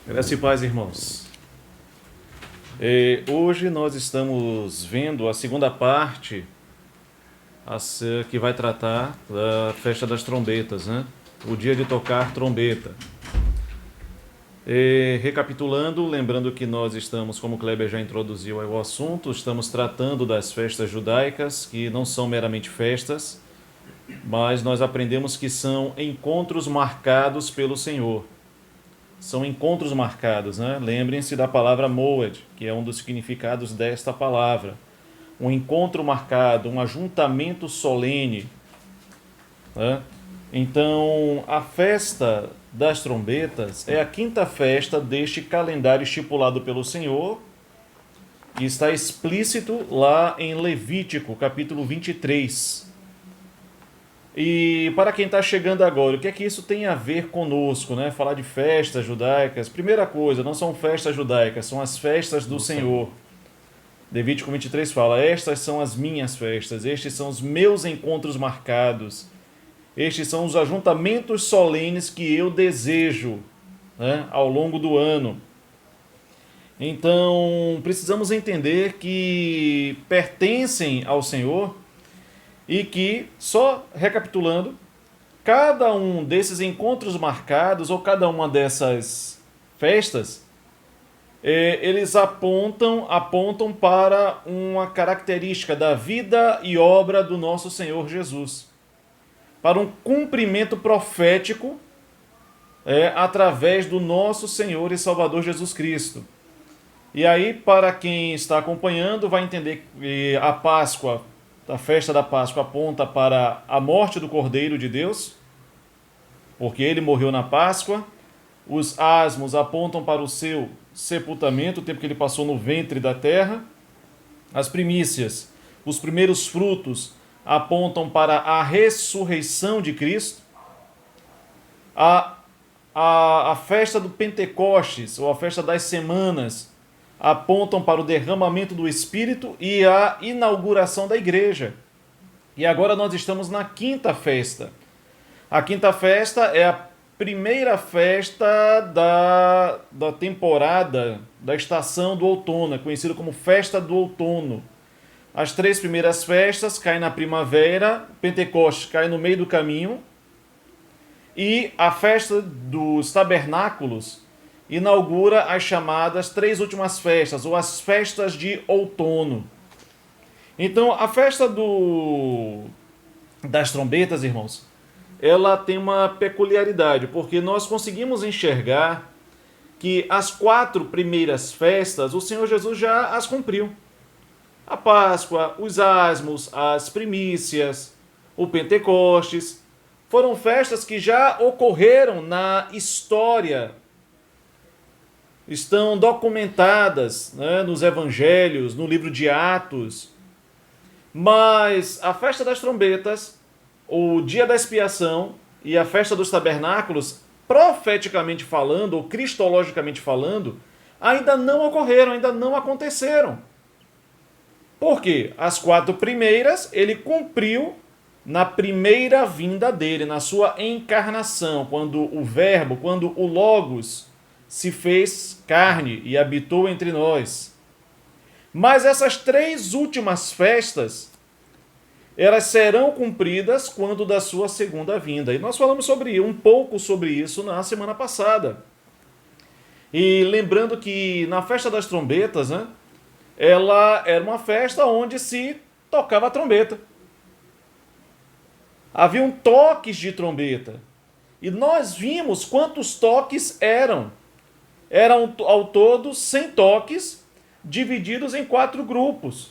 Graça e paz, irmãos. Hoje nós estamos vendo a segunda parte que vai tratar da festa das trombetas, né? O dia de tocar trombeta. Recapitulando, lembrando que nós estamos, como o Kleber já introduziu o assunto, estamos tratando das festas judaicas, que não são meramente festas, mas nós aprendemos que são encontros marcados pelo Senhor. São encontros marcados, né? Lembrem-se da palavra Moed, que é um dos significados desta palavra. Um encontro marcado, um ajuntamento solene, né? Então, a festa das trombetas é a quinta festa deste calendário estipulado pelo Senhor, que está explícito lá em Levítico, capítulo 23. E para quem está chegando agora, o que é que isso tem a ver conosco, né? Falar de festas judaicas. Primeira coisa, não são festas judaicas, são as festas do Senhor. Levítico 23 fala: estas são as minhas festas, estes são os meus encontros marcados, estes são os ajuntamentos solenes que eu desejo, né, ao longo do ano. Então, precisamos entender que pertencem ao Senhor e que, só recapitulando, cada um desses encontros marcados, ou cada uma dessas festas, eles apontam para uma característica da vida e obra do nosso Senhor Jesus, para um cumprimento profético através do nosso Senhor e Salvador Jesus Cristo. E aí, para quem está acompanhando, vai entender que a Páscoa, a festa da Páscoa, aponta para a morte do Cordeiro de Deus, porque ele morreu na Páscoa. Os asmos apontam para o seu sepultamento, o tempo que ele passou no ventre da terra. As primícias, os primeiros frutos, apontam para a ressurreição de Cristo. A festa do Pentecostes, ou a festa das semanas, apontam para o derramamento do Espírito e a inauguração da igreja. E agora nós estamos na quinta festa. A quinta festa é a primeira festa da temporada, da estação do outono, é conhecido como festa do outono. As três primeiras festas caem na primavera, Pentecostes cai no meio do caminho, e a festa dos tabernáculos inaugura as chamadas três últimas festas, ou as festas de outono. Então, a festa das trombetas, irmãos, ela tem uma peculiaridade, porque nós conseguimos enxergar que as quatro primeiras festas, o Senhor Jesus já as cumpriu. A Páscoa, os asmos, as primícias, o Pentecostes, foram festas que já ocorreram na história, estão documentadas, né, nos evangelhos, no livro de Atos. Mas a festa das trombetas, o dia da expiação e a festa dos tabernáculos, profeticamente falando, ou cristologicamente falando, ainda não ocorreram, ainda não aconteceram. Por quê? As quatro primeiras ele cumpriu na primeira vinda dele, na sua encarnação, quando o Verbo, quando o Logos se fez carne e habitou entre nós. Mas essas três últimas festas, elas serão cumpridas quando da sua segunda vinda. E nós falamos um pouco sobre isso na semana passada. E lembrando que na festa das trombetas, né, ela era uma festa onde se tocava a trombeta. Haviam toques de trombeta. E nós vimos quantos toques eram. Eram ao todo 100 toques, divididos em 4 grupos.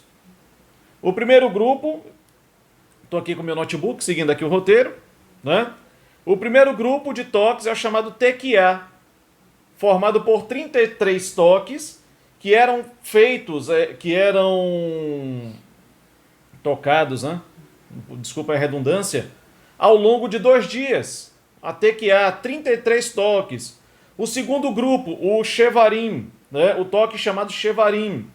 O primeiro grupo, estou aqui com o meu notebook, seguindo aqui o roteiro, né? O primeiro grupo de toques é o chamado Tequiá, formado por 33 toques, que eram feitos, que eram tocados, né? Desculpa a redundância, ao longo de 2 dias. A Tequiá, 33 toques. O segundo grupo, o Shevarim, né? O toque chamado Shevarim,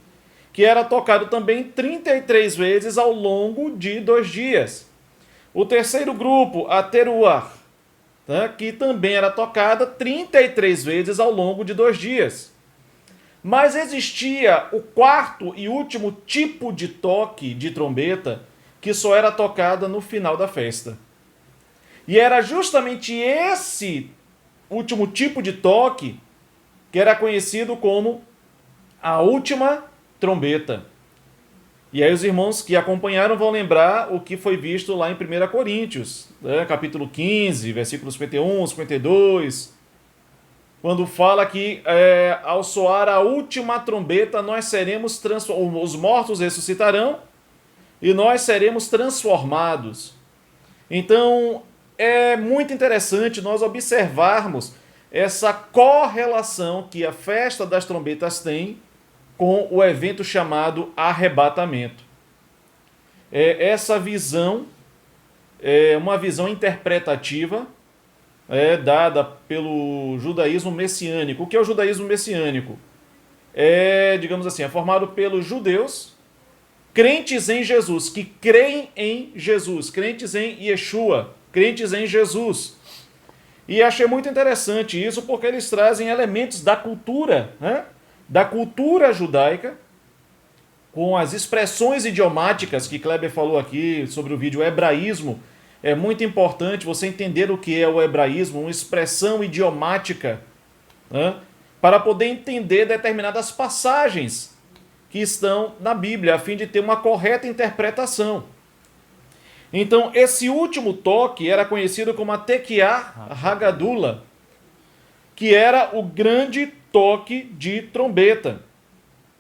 que era tocado também 33 vezes ao longo de 2 dias. O terceiro grupo, a Teruah, tá? Que também era tocada 33 vezes ao longo de 2 dias. Mas existia o quarto e último tipo de toque de trombeta que só era tocada no final da festa. E era justamente esse último tipo de toque que era conhecido como a última trombeta. E aí os irmãos que acompanharam vão lembrar o que foi visto lá em 1 Coríntios, né? Capítulo 15, versículos 51, 52, quando fala que ao soar a última trombeta nós seremos os mortos ressuscitarão e nós seremos transformados. Então é muito interessante nós observarmos essa correlação que a festa das trombetas tem com o evento chamado arrebatamento. Essa visão é uma visão interpretativa dada pelo judaísmo messiânico. O que é o judaísmo messiânico? Digamos assim, é formado pelos judeus, crentes em Jesus, que creem em Jesus, crentes em Yeshua, crentes em Jesus. E achei muito interessante isso porque eles trazem elementos da cultura, né? Da cultura judaica, com as expressões idiomáticas que Kleber falou aqui sobre o vídeo hebraísmo. É muito importante você entender o que é o hebraísmo, uma expressão idiomática, né? Para poder entender determinadas passagens que estão na Bíblia, a fim de ter uma correta interpretação. Então, esse último toque era conhecido como a Tekiah Hagadula, que era o grande toque de trombeta.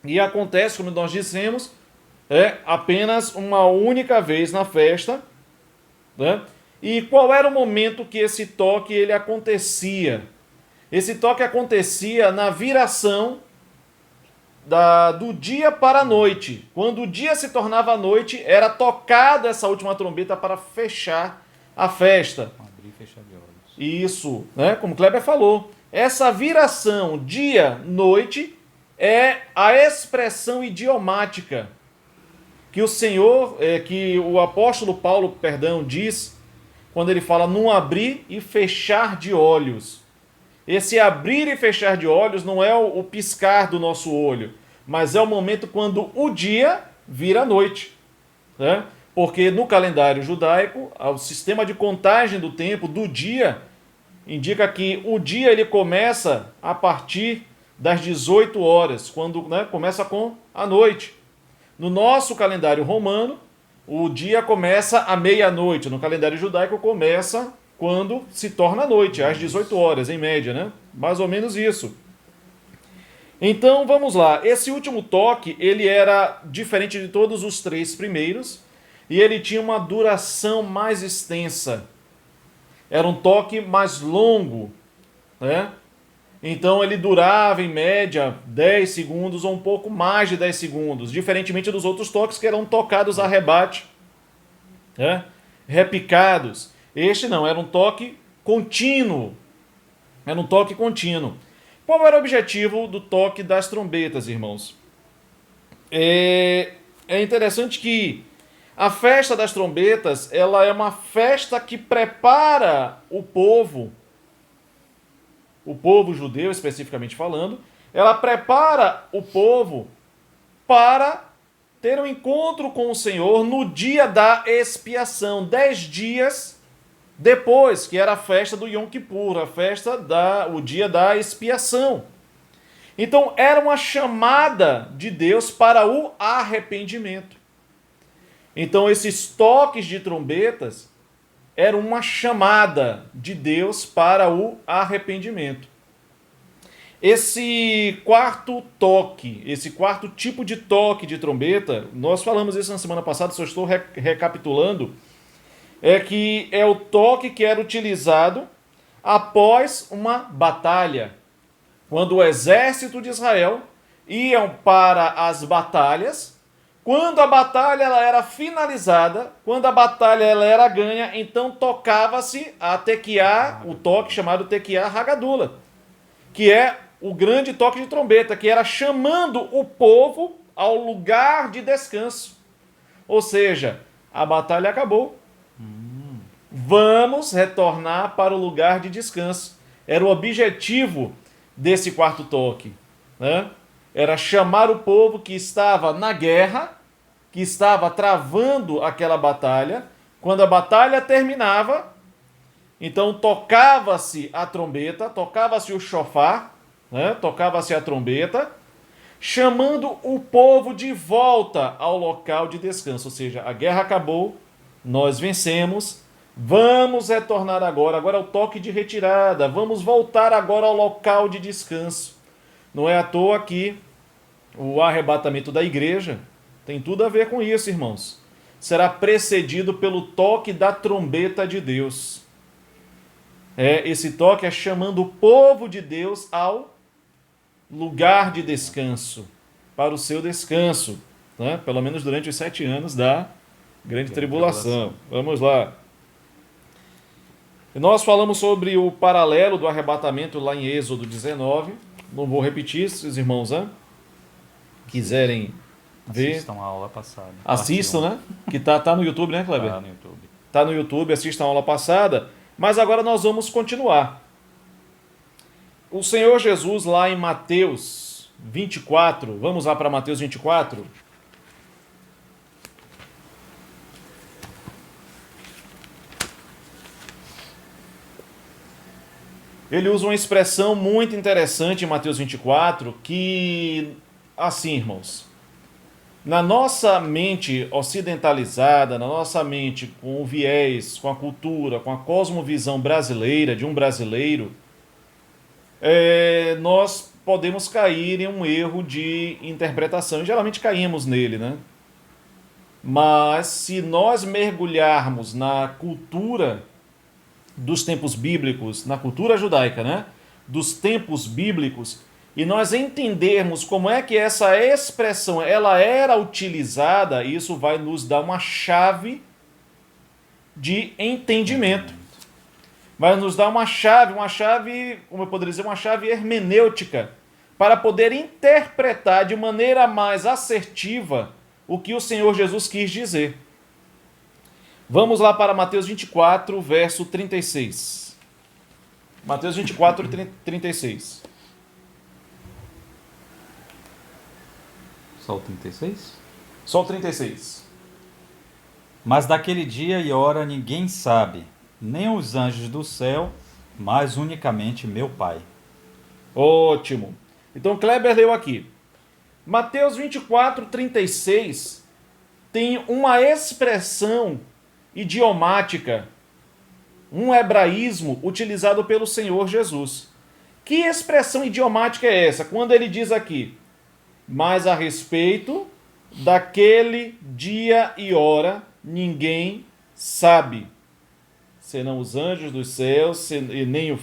E acontece, como nós dissemos, apenas uma única vez na festa, né? E qual era o momento que esse toque ele acontecia? Esse toque acontecia na viração do dia para a noite. Quando o dia se tornava noite, era tocada essa última trombeta para fechar a festa. Abrir e fechar de olhos. Isso, né? Como Kleber falou. Essa viração dia-noite é a expressão idiomática que o Senhor, que o apóstolo Paulo, diz quando ele fala num abrir e fechar de olhos. Esse abrir e fechar de olhos não é o piscar do nosso olho, mas é o momento quando o dia vira noite, né? Porque no calendário judaico, o sistema de contagem do tempo, do dia, indica que o dia ele começa a partir das 18 horas, quando, né, começa com a noite. No nosso calendário romano, o dia começa à meia-noite. No calendário judaico começa quando se torna noite, às 18 horas, em média, né? Mais ou menos isso. Então, vamos lá. Esse último toque, ele era diferente de todos os 3 primeiros, e ele tinha uma duração mais extensa. Era um toque mais longo, né? Então ele durava em média 10 segundos ou um pouco mais de 10 segundos, diferentemente dos outros toques que eram tocados a rebate, né? Repicados. Este não, era um toque contínuo. Era um toque contínuo. Qual era o objetivo do toque das trombetas, irmãos? É interessante que a festa das trombetas, ela é uma festa que prepara o povo judeu especificamente falando, ela prepara o povo para ter um encontro com o Senhor no dia da expiação, 10 dias depois, que era a festa do Yom Kippur, o dia da expiação. Então era uma chamada de Deus para o arrependimento. Então esses toques de trombetas era uma chamada de Deus para o arrependimento. Esse quarto toque, esse quarto tipo de toque de trombeta, nós falamos isso na semana passada, só estou recapitulando, que é o toque que era utilizado após uma batalha. Quando o exército de Israel iam para as batalhas, quando a batalha ela era finalizada, quando a batalha ela era ganha, então tocava-se a Tekiah, o toque chamado Tekiah Hagadula, que é o grande toque de trombeta, que era chamando o povo ao lugar de descanso. Ou seja, a batalha acabou. Vamos retornar para o lugar de descanso. Era o objetivo desse quarto toque, né? Era chamar o povo que estava na guerra, que estava travando aquela batalha. Quando a batalha terminava, então tocava-se a trombeta, tocava-se o chofar, né? Tocava-se a trombeta, chamando o povo de volta ao local de descanso. Ou seja, a guerra acabou, nós vencemos, vamos retornar agora. Agora é o toque de retirada, vamos voltar agora ao local de descanso. Não é à toa que o arrebatamento da igreja tem tudo a ver com isso, irmãos. Será precedido pelo toque da trombeta de Deus. Esse toque é chamando o povo de Deus ao lugar de descanso, para o seu descanso, né? Pelo menos durante os 7 anos da grande tribulação. Vamos lá. Nós falamos sobre o paralelo do arrebatamento lá em Êxodo 19. Não vou repetir, se os irmãos quiserem ver. Assistam a aula passada. Assistam, né? Que tá no YouTube, né, Kleber? Tá no YouTube. Tá no YouTube, assistam a aula passada. Mas agora nós vamos continuar. O Senhor Jesus lá em Mateus 24, vamos lá para Mateus 24. Ele usa uma expressão muito interessante em Mateus 24, que, assim, irmãos, na nossa mente ocidentalizada, na nossa mente com o viés, com a cultura, com a cosmovisão brasileira, de um brasileiro, nós podemos cair em um erro de interpretação. E geralmente caímos nele, né? Mas se nós mergulharmos na cultura dos tempos bíblicos, na cultura judaica, né? Dos tempos bíblicos, e nós entendermos como é que essa expressão ela era utilizada, isso vai nos dar uma chave de entendimento. Vai nos dar uma chave, como eu poderia dizer, uma chave hermenêutica, para poder interpretar de maneira mais assertiva o que o Senhor Jesus quis dizer. Vamos lá para Mateus 24, verso 36. Mateus 24, 36. Só o 36? Só o 36. Mas daquele dia e hora ninguém sabe, nem os anjos do céu, mas unicamente meu Pai. Ótimo. Então Kleber leu aqui. Mateus 24, 36 tem uma expressão idiomática, um hebraísmo utilizado pelo Senhor Jesus. Que expressão idiomática é essa? Quando ele diz aqui, mas a respeito daquele dia e hora ninguém sabe, senão os anjos dos céus, nem os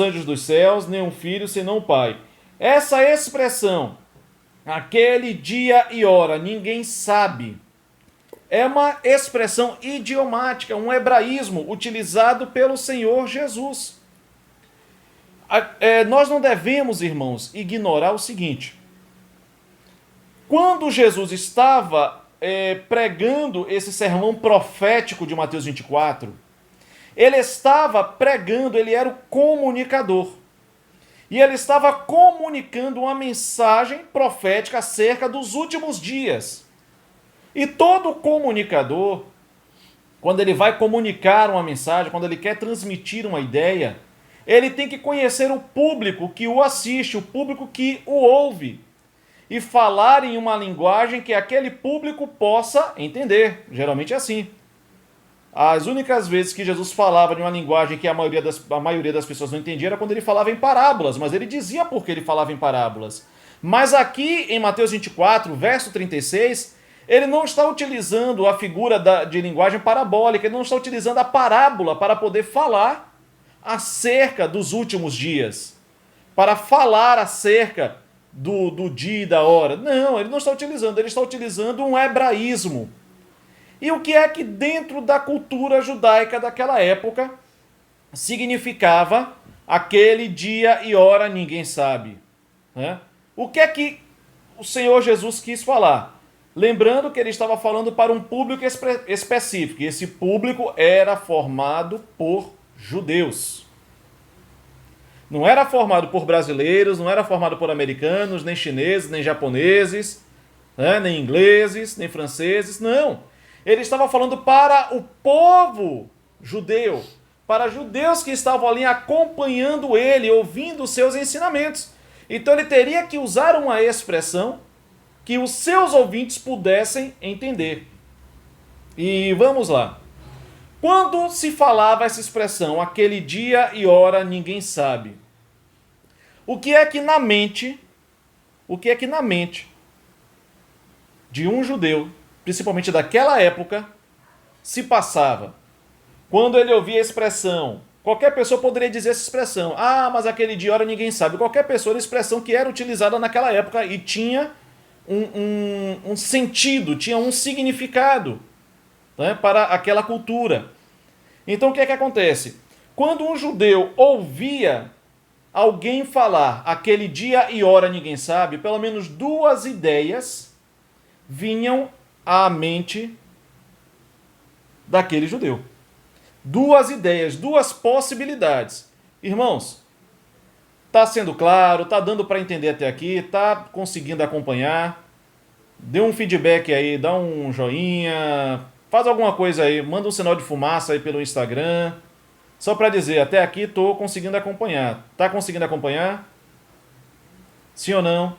anjos dos céus, nem o Filho, senão o Pai. Essa expressão, aquele dia e hora, ninguém sabe, é uma expressão idiomática, um hebraísmo utilizado pelo Senhor Jesus. Nós não devemos, irmãos, ignorar o seguinte. Quando Jesus estava pregando esse sermão profético de Mateus 24, ele estava pregando, ele era o comunicador. E ele estava comunicando uma mensagem profética acerca dos últimos dias. E todo comunicador, quando ele vai comunicar uma mensagem, quando ele quer transmitir uma ideia, ele tem que conhecer o público que o assiste, o público que o ouve, e falar em uma linguagem que aquele público possa entender. Geralmente é assim. As únicas vezes que Jesus falava de uma linguagem que a maioria das pessoas não entendia era quando ele falava em parábolas, mas ele dizia por que ele falava em parábolas. Mas aqui em Mateus 24, verso 36, ele não está utilizando a figura de linguagem parabólica, ele não está utilizando a parábola para poder falar acerca dos últimos dias, para falar acerca do dia e da hora. Não, ele não está utilizando, ele está utilizando um hebraísmo. E o que é que dentro da cultura judaica daquela época significava aquele dia e hora ninguém sabe, né? O que é que o Senhor Jesus quis falar? Lembrando que ele estava falando para um público específico, e esse público era formado por judeus. Não era formado por brasileiros, não era formado por americanos, nem chineses, nem japoneses, né, nem ingleses, nem franceses, não. Ele estava falando para o povo judeu, para judeus que estavam ali acompanhando ele, ouvindo os seus ensinamentos. Então ele teria que usar uma expressão que os seus ouvintes pudessem entender. E vamos lá. Quando se falava essa expressão, aquele dia e hora ninguém sabe, o que é que na mente de um judeu, principalmente daquela época, se passava? Quando ele ouvia a expressão, qualquer pessoa poderia dizer essa expressão, mas aquele dia e hora ninguém sabe. Qualquer pessoa, era a expressão que era utilizada naquela época e tinha um sentido, tinha um significado, né, para aquela cultura. Então o que é que acontece? Quando um judeu ouvia alguém falar aquele dia e hora ninguém sabe, pelo menos duas ideias vinham à mente daquele judeu. Duas ideias, duas possibilidades. Irmãos, tá sendo claro? Tá dando para entender até aqui? Tá conseguindo acompanhar? Dê um feedback aí, dá um joinha, faz alguma coisa aí, manda um sinal de fumaça aí pelo Instagram. Só para dizer, até aqui tô conseguindo acompanhar. Tá conseguindo acompanhar? Sim ou não?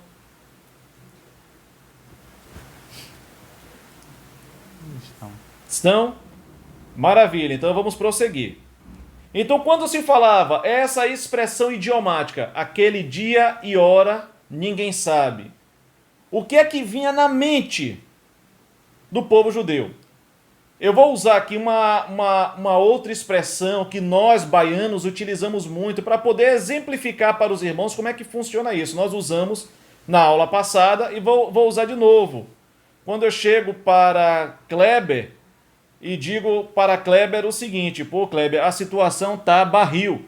Estão? Maravilha, então vamos prosseguir. Então, quando se falava essa expressão idiomática, aquele dia e hora, ninguém sabe, o que é que vinha na mente do povo judeu? Eu vou usar aqui uma outra expressão que nós, baianos, utilizamos muito para poder exemplificar para os irmãos como é que funciona isso. Nós usamos na aula passada e vou usar de novo. Quando eu chego para Kleber e digo para Kleber o seguinte: pô, Kleber, a situação tá barril.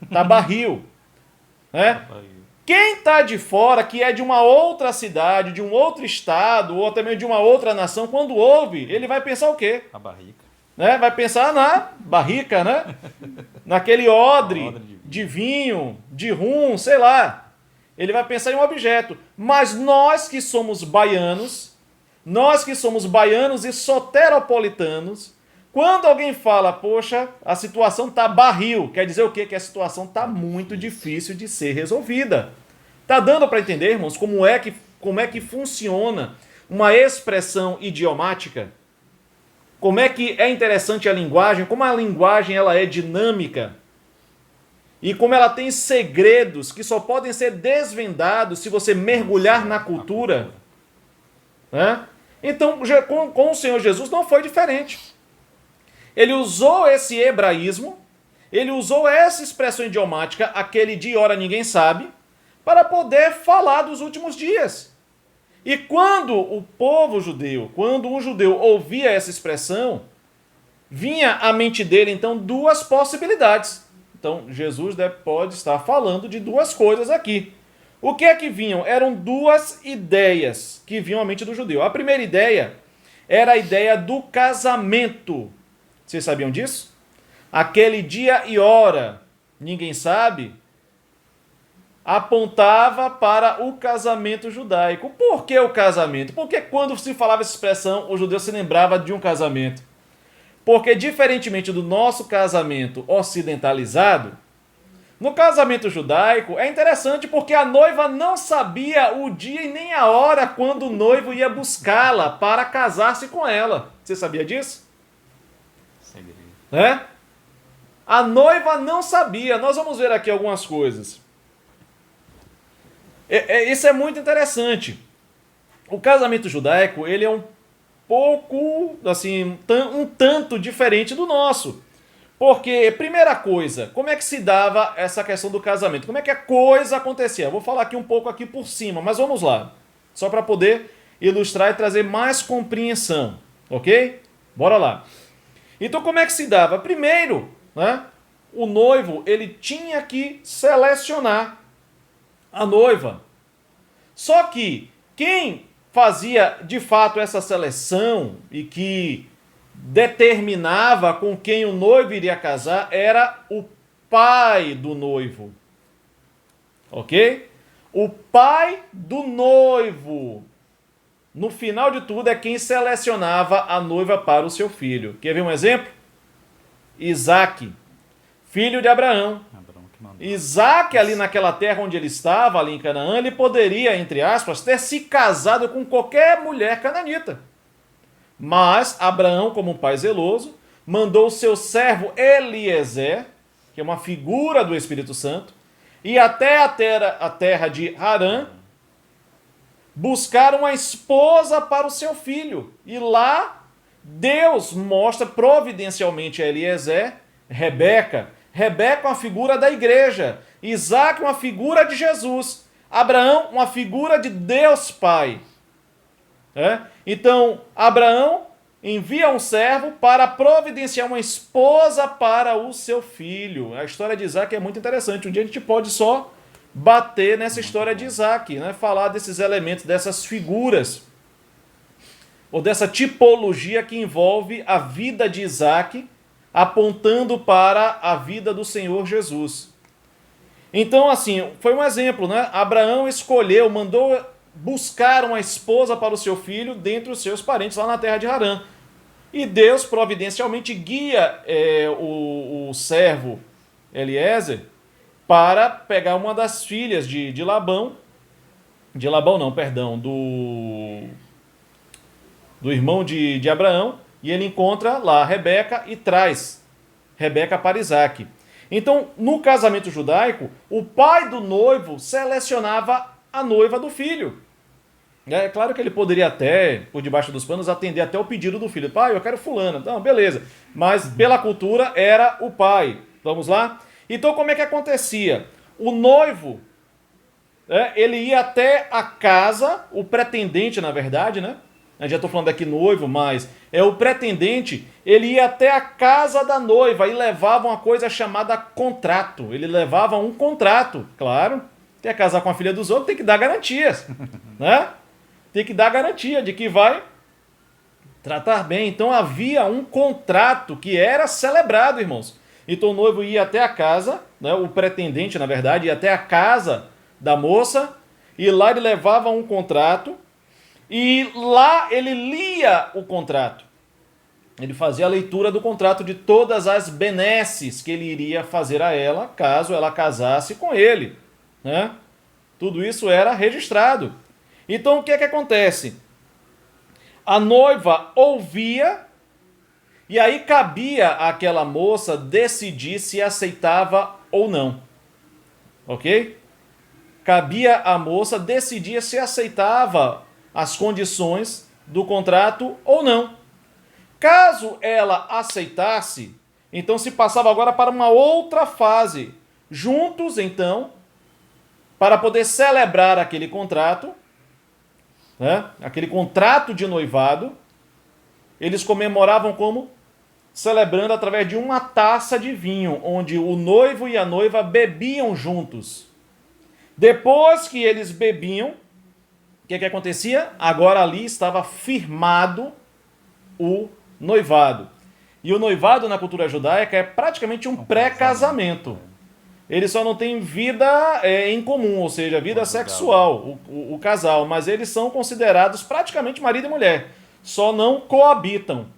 Tá barril. Né? Quem está de fora, que é de uma outra cidade, de um outro estado, ou até mesmo de uma outra nação, quando ouve, ele vai pensar o quê? A barrica. Né? Vai pensar na barrica, né? Naquele odre de vinho, de rum, sei lá. Ele vai pensar em um objeto. Mas nós que somos baianos e soteropolitanos, quando alguém fala, poxa, a situação tá barril, quer dizer o quê? Que a situação tá muito difícil de ser resolvida. Tá dando para entender, irmãos, como é que funciona uma expressão idiomática? Como é que é interessante a linguagem, como a linguagem ela é dinâmica e como ela tem segredos que só podem ser desvendados se você mergulhar na cultura. Né? Então, com o Senhor Jesus não foi diferente. Ele usou esse hebraísmo, ele usou essa expressão idiomática, aquele dia e hora ninguém sabe, para poder falar dos últimos dias. E quando o povo judeu, quando um judeu ouvia essa expressão, vinha à mente dele, então, duas possibilidades. Então, Jesus pode estar falando de duas coisas aqui. O que é que vinham? Eram duas ideias que vinham à mente do judeu. A primeira ideia era a ideia do casamento. Vocês sabiam disso? Aquele dia e hora, ninguém sabe, apontava para o casamento judaico. Por que o casamento? Porque quando se falava essa expressão, o judeu se lembrava de um casamento. Porque, diferentemente do nosso casamento ocidentalizado, no casamento judaico é interessante porque a noiva não sabia o dia e nem a hora quando o noivo ia buscá-la para casar-se com ela. Você sabia disso? Né? A noiva não sabia. Nós vamos ver aqui algumas coisas. Isso é muito interessante. O casamento judaico, ele é um pouco, assim, um tanto diferente do nosso. Porque, primeira coisa, como é que se dava essa questão do casamento? Como é que a coisa acontecia? Eu vou falar aqui um pouco aqui por cima, mas vamos lá. Só para poder ilustrar e trazer mais compreensão, ok? Bora lá. Então, como é que se dava? Primeiro, né, o noivo ele tinha que selecionar a noiva. Só que quem fazia de fato essa seleção e que determinava com quem o noivo iria casar era o pai do noivo. Ok? O pai do noivo, no final de tudo, é quem selecionava a noiva para o seu filho. Quer ver um exemplo? Isaac, filho de Abraão. Isaac, ali naquela terra onde ele estava, ali em Canaã, ele poderia, entre aspas, ter se casado com qualquer mulher cananita. Mas Abraão, como um pai zeloso, mandou o seu servo Eliezer, que é uma figura do Espírito Santo, ir até a terra de Harã, buscar uma esposa para o seu filho. E lá, Deus mostra providencialmente a Eliezer, Rebeca. Rebeca é uma figura da igreja. Isaac uma figura de Jesus. Abraão uma figura de Deus Pai. Então, Abraão envia um servo para providenciar uma esposa para o seu filho. A história de Isaac é muito interessante. Um dia a gente pode só bater nessa história de Isaac, né? Falar desses elementos, dessas figuras, ou dessa tipologia que envolve a vida de Isaac, apontando para a vida do Senhor Jesus. Então, assim, foi um exemplo, né? Abraão escolheu, mandou buscar uma esposa para o seu filho dentre os seus parentes lá na terra de Harã. E Deus providencialmente guia o servo Eliezer para pegar uma das filhas de Labão, do irmão de Abraão, e ele encontra lá Rebeca e traz Rebeca para Isaac. Então, no casamento judaico, o pai do noivo selecionava a noiva do filho. É claro que ele poderia até, por debaixo dos panos, atender até o pedido do filho. Pai, eu quero fulana. Então, beleza. Mas pela cultura era o pai. Vamos lá? Então, como é que acontecia? O noivo, ele ia até a casa, o pretendente, na verdade, né? Eu já estou falando aqui noivo, mas é o pretendente, ele ia até a casa da noiva e levava uma coisa chamada contrato. Ele levava um contrato, claro. Quer casar com a filha dos outros, tem que dar garantias, né? Tem que dar garantia de que vai tratar bem. Então havia um contrato que era celebrado, irmãos. Então o noivo ia até a casa, né? O pretendente, na verdade, ia até a casa da moça, e lá ele levava um contrato, e lá ele lia o contrato. Ele fazia a leitura do contrato de todas as benesses que ele iria fazer a ela, caso ela casasse com ele, né? Tudo isso era registrado. Então o que é que acontece? A noiva ouvia, e aí cabia àquela moça decidir se aceitava ou não. Ok? Cabia à moça decidir se aceitava as condições do contrato ou não. Caso ela aceitasse, então se passava agora para uma outra fase. Juntos, então, para poder celebrar aquele contrato, né? Aquele contrato de noivado, eles comemoravam como? Celebrando através de uma taça de vinho, onde o noivo e a noiva bebiam juntos. Depois que eles bebiam, o que acontecia? Agora ali estava firmado o noivado. E o noivado na cultura judaica é praticamente um pré-casamento. Eles só não têm vida em comum, ou seja, vida sexual, o casal, mas eles são considerados praticamente marido e mulher. Só não coabitam.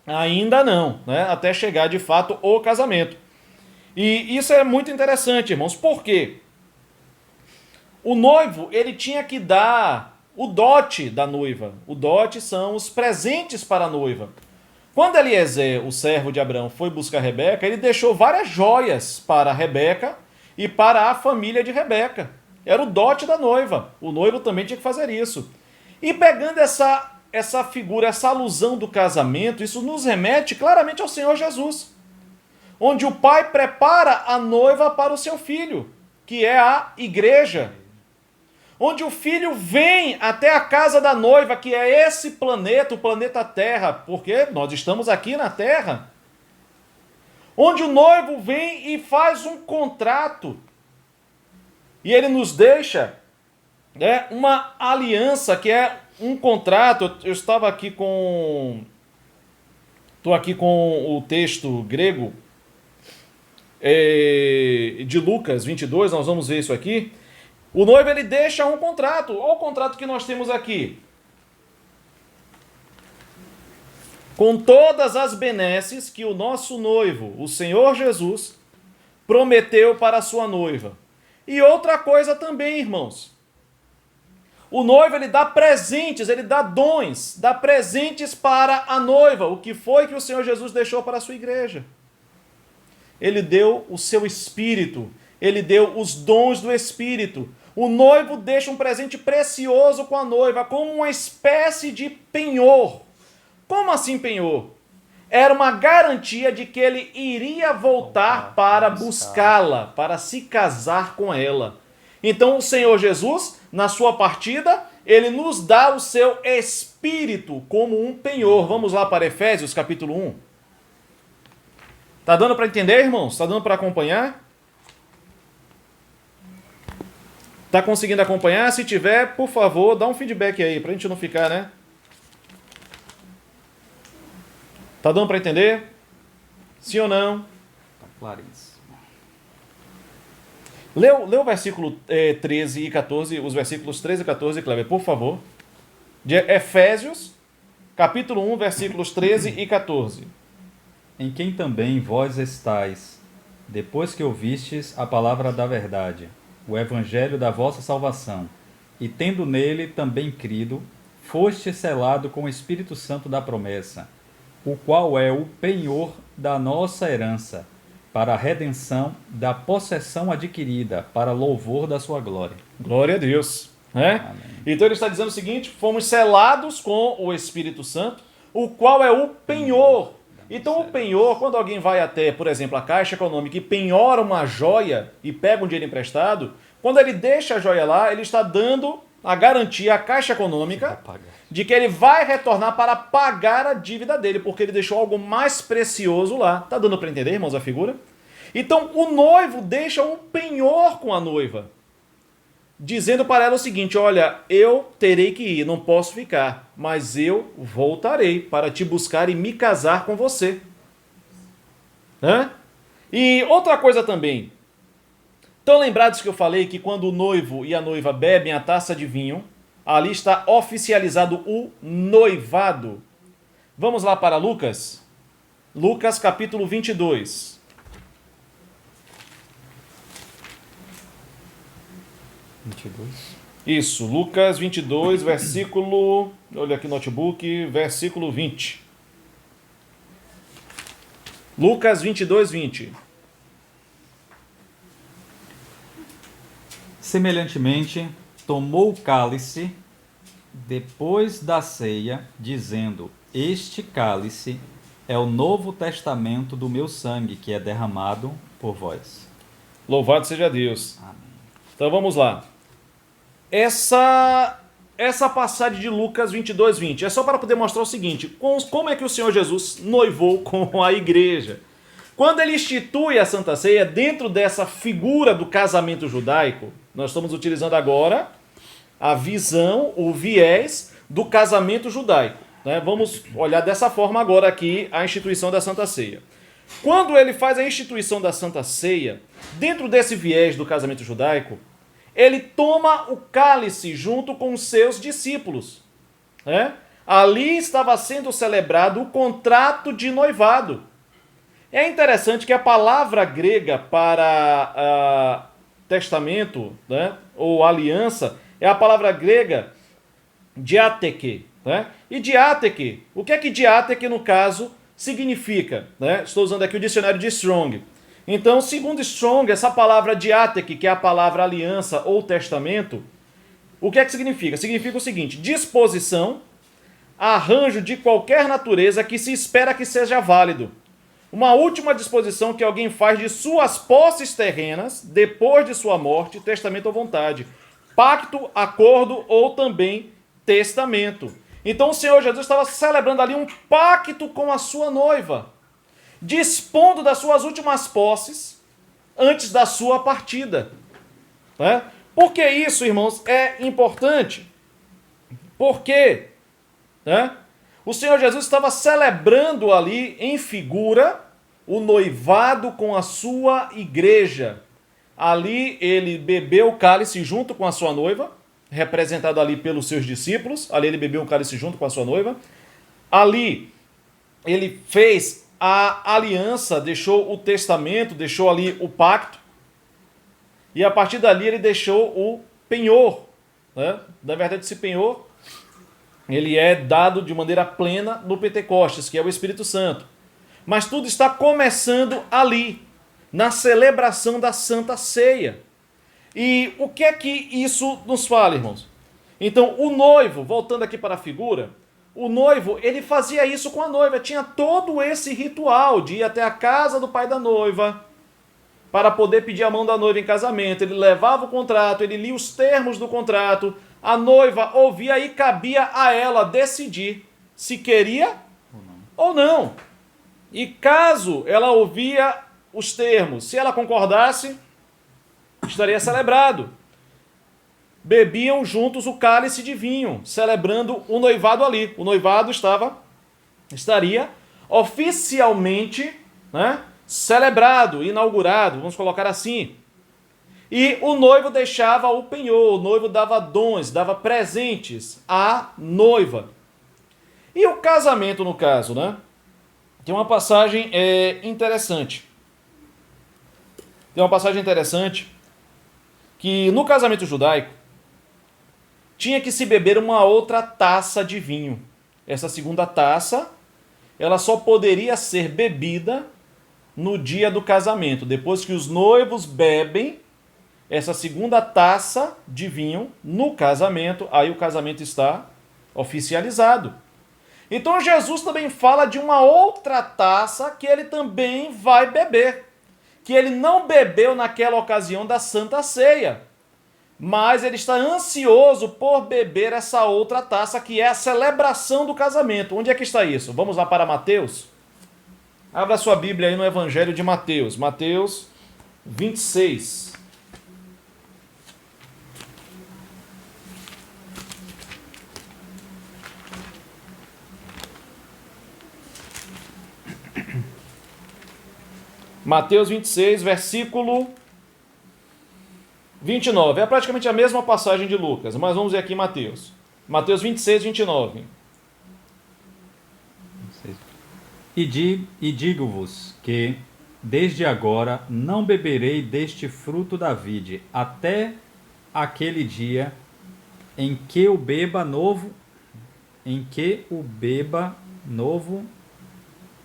Ainda não, né? Até chegar de fato o casamento. E isso é muito interessante, irmãos. Por quê? O noivo, ele tinha que dar o dote da noiva. O dote são os presentes para a noiva. Quando Eliezer, o servo de Abraão, foi buscar Rebeca, ele deixou várias joias para Rebeca e para a família de Rebeca. Era o dote da noiva. O noivo também tinha que fazer isso. E pegando essa figura, essa alusão do casamento, isso nos remete claramente ao Senhor Jesus, onde o pai prepara a noiva para o seu filho, que é a igreja. Onde o filho vem até a casa da noiva, que é esse planeta, o planeta Terra, porque nós estamos aqui na Terra. Onde o noivo vem e faz um contrato. E ele nos deixa É uma aliança que é um contrato. Eu estava aqui com... Estou aqui com o texto grego de Lucas 22, nós vamos ver isso aqui. O noivo, ele deixa um contrato. Olha o contrato que nós temos aqui. Com todas as benesses que o nosso noivo, o Senhor Jesus, prometeu para a sua noiva. E outra coisa também, irmãos. O noivo, ele dá presentes, ele dá dons, dá presentes para a noiva. O que foi que o Senhor Jesus deixou para a sua igreja? Ele deu o seu Espírito, ele deu os dons do Espírito. O noivo deixa um presente precioso com a noiva, como uma espécie de penhor. Como assim penhor? Era uma garantia de que ele iria voltar para buscá-la, para se casar com ela. Então o Senhor Jesus, na sua partida, ele nos dá o seu Espírito como um penhor. Vamos lá para Efésios capítulo 1. Tá dando para entender, irmãos? Tá dando para acompanhar? Tá conseguindo acompanhar? Se tiver, por favor, dá um feedback aí, pra gente não ficar, né? Tá dando para entender? Sim ou não? Tá claríssimo. Lê o versículo 13 e 14, os versículos 13 e 14, Cleber, por favor. De Efésios, capítulo 1, versículos 13 e 14. Em quem também vós estáis, depois que ouvistes a palavra da verdade, o evangelho da vossa salvação, e tendo nele também crido, foste selado com o Espírito Santo da promessa, o qual é o penhor da nossa herança, para a redenção da possessão adquirida, para louvor da sua glória. Glória a Deus. Né? Amém. Então ele está dizendo o seguinte: fomos selados com o Espírito Santo, o qual é o penhor. Então o penhor, quando alguém vai até, por exemplo, a Caixa Econômica e penhora uma joia e pega um dinheiro emprestado, quando ele deixa a joia lá, ele está dando a garantia à Caixa Econômica de que ele vai retornar para pagar a dívida dele, porque ele deixou algo mais precioso lá. Tá dando para entender, irmãos, a figura? Então o noivo deixa um penhor com a noiva, dizendo para ela o seguinte: olha, eu terei que ir, não posso ficar, mas eu voltarei para te buscar e me casar com você. E outra coisa também. Estão lembrados que eu falei que quando o noivo e a noiva bebem a taça de vinho, ali está oficializado o noivado. Vamos lá para Lucas. Lucas capítulo 22. 22. Isso, Lucas 22, versículo... Olha aqui no notebook, versículo 20. Lucas 22, 20. Semelhantemente, tomou o cálice depois da ceia, dizendo: este cálice é o novo testamento do meu sangue, que é derramado por vós. Louvado seja Deus. Amém. Então vamos lá. Essa passagem de Lucas 22, 20 é só para poder mostrar o seguinte: como é que o Senhor Jesus noivou com a igreja. Quando ele institui a Santa Ceia, dentro dessa figura do casamento judaico, nós estamos utilizando agora a visão, o viés do casamento judaico. Né? Vamos olhar dessa forma agora aqui a instituição da Santa Ceia. Quando ele faz a instituição da Santa Ceia, dentro desse viés do casamento judaico, ele toma o cálice junto com os seus discípulos. Né? Ali estava sendo celebrado o contrato de noivado. É interessante que a palavra grega para testamento, né, ou aliança, é a palavra grega diáteke. Né? E diáteke, o que é que diáteke no caso significa? Né? Estou usando aqui o dicionário de Strong. Então, segundo Strong, essa palavra diáteke, que é a palavra aliança ou testamento, o que é que significa? Significa o seguinte: disposição, arranjo de qualquer natureza que se espera que seja válido. Uma última disposição que alguém faz de suas posses terrenas depois de sua morte, testamento ou vontade. Pacto, acordo ou também testamento. Então o Senhor Jesus estava celebrando ali um pacto com a sua noiva, dispondo das suas últimas posses antes da sua partida. Né? Por que isso, irmãos, é importante? Porque, né, o Senhor Jesus estava celebrando ali em figura o noivado com a sua igreja. Ali ele bebeu o cálice junto com a sua noiva, representado ali pelos seus discípulos. Ali ele bebeu o cálice junto com a sua noiva. Ali ele fez a aliança, deixou o testamento, deixou ali o pacto. E a partir dali ele deixou o penhor, né? Na verdade, esse penhor ele é dado de maneira plena no Pentecostes, que é o Espírito Santo. Mas tudo está começando ali, na celebração da Santa Ceia. E o que é que isso nos fala, irmãos? Então, o noivo, voltando aqui para a figura, o noivo, ele fazia isso com a noiva, tinha todo esse ritual de ir até a casa do pai da noiva, para poder pedir a mão da noiva em casamento. Ele levava o contrato, ele lia os termos do contrato, a noiva ouvia e cabia a ela decidir se queria ou não. E caso ela ouvia os termos, se ela concordasse, estaria celebrado. Bebiam juntos o cálice de vinho, celebrando o noivado ali. O noivado estaria oficialmente, né, celebrado, inaugurado, vamos colocar assim. E o noivo deixava o penhor, o noivo dava dons, dava presentes à noiva. E o casamento, no caso, né? Tem uma passagem interessante. Tem uma passagem interessante que no casamento judaico tinha que se beber uma outra taça de vinho. Essa segunda taça, ela só poderia ser bebida no dia do casamento. Depois que os noivos bebem essa segunda taça de vinho no casamento, aí o casamento está oficializado. Então Jesus também fala de uma outra taça que ele também vai beber, que ele não bebeu naquela ocasião da Santa Ceia, mas ele está ansioso por beber essa outra taça, que é a celebração do casamento. Onde é que está isso? Vamos lá para Mateus? Abra sua Bíblia aí no Evangelho de Mateus. Mateus 26. Mateus 26, versículo 29. É praticamente a mesma passagem de Lucas, mas vamos ver aqui em Mateus. Mateus 26, 29. E digo-vos que, desde agora, não beberei deste fruto da vide, até aquele dia em que o beba novo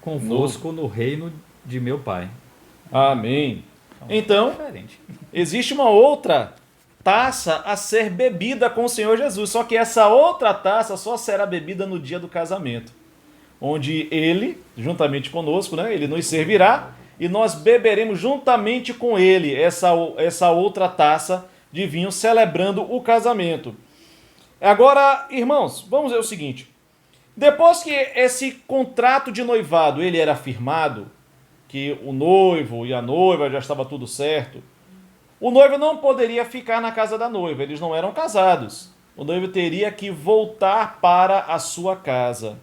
convosco no reino de meu Pai. Amém. Então, existe uma outra taça a ser bebida com o Senhor Jesus, só que essa outra taça só será bebida no dia do casamento, onde ele, juntamente conosco, né, ele nos servirá e nós beberemos juntamente com ele essa outra taça de vinho, celebrando o casamento. Agora, irmãos, vamos ver o seguinte. Depois que esse contrato de noivado ele era firmado, que o noivo e a noiva já estava tudo certo, o noivo não poderia ficar na casa da noiva, eles não eram casados. O noivo teria que voltar para a sua casa.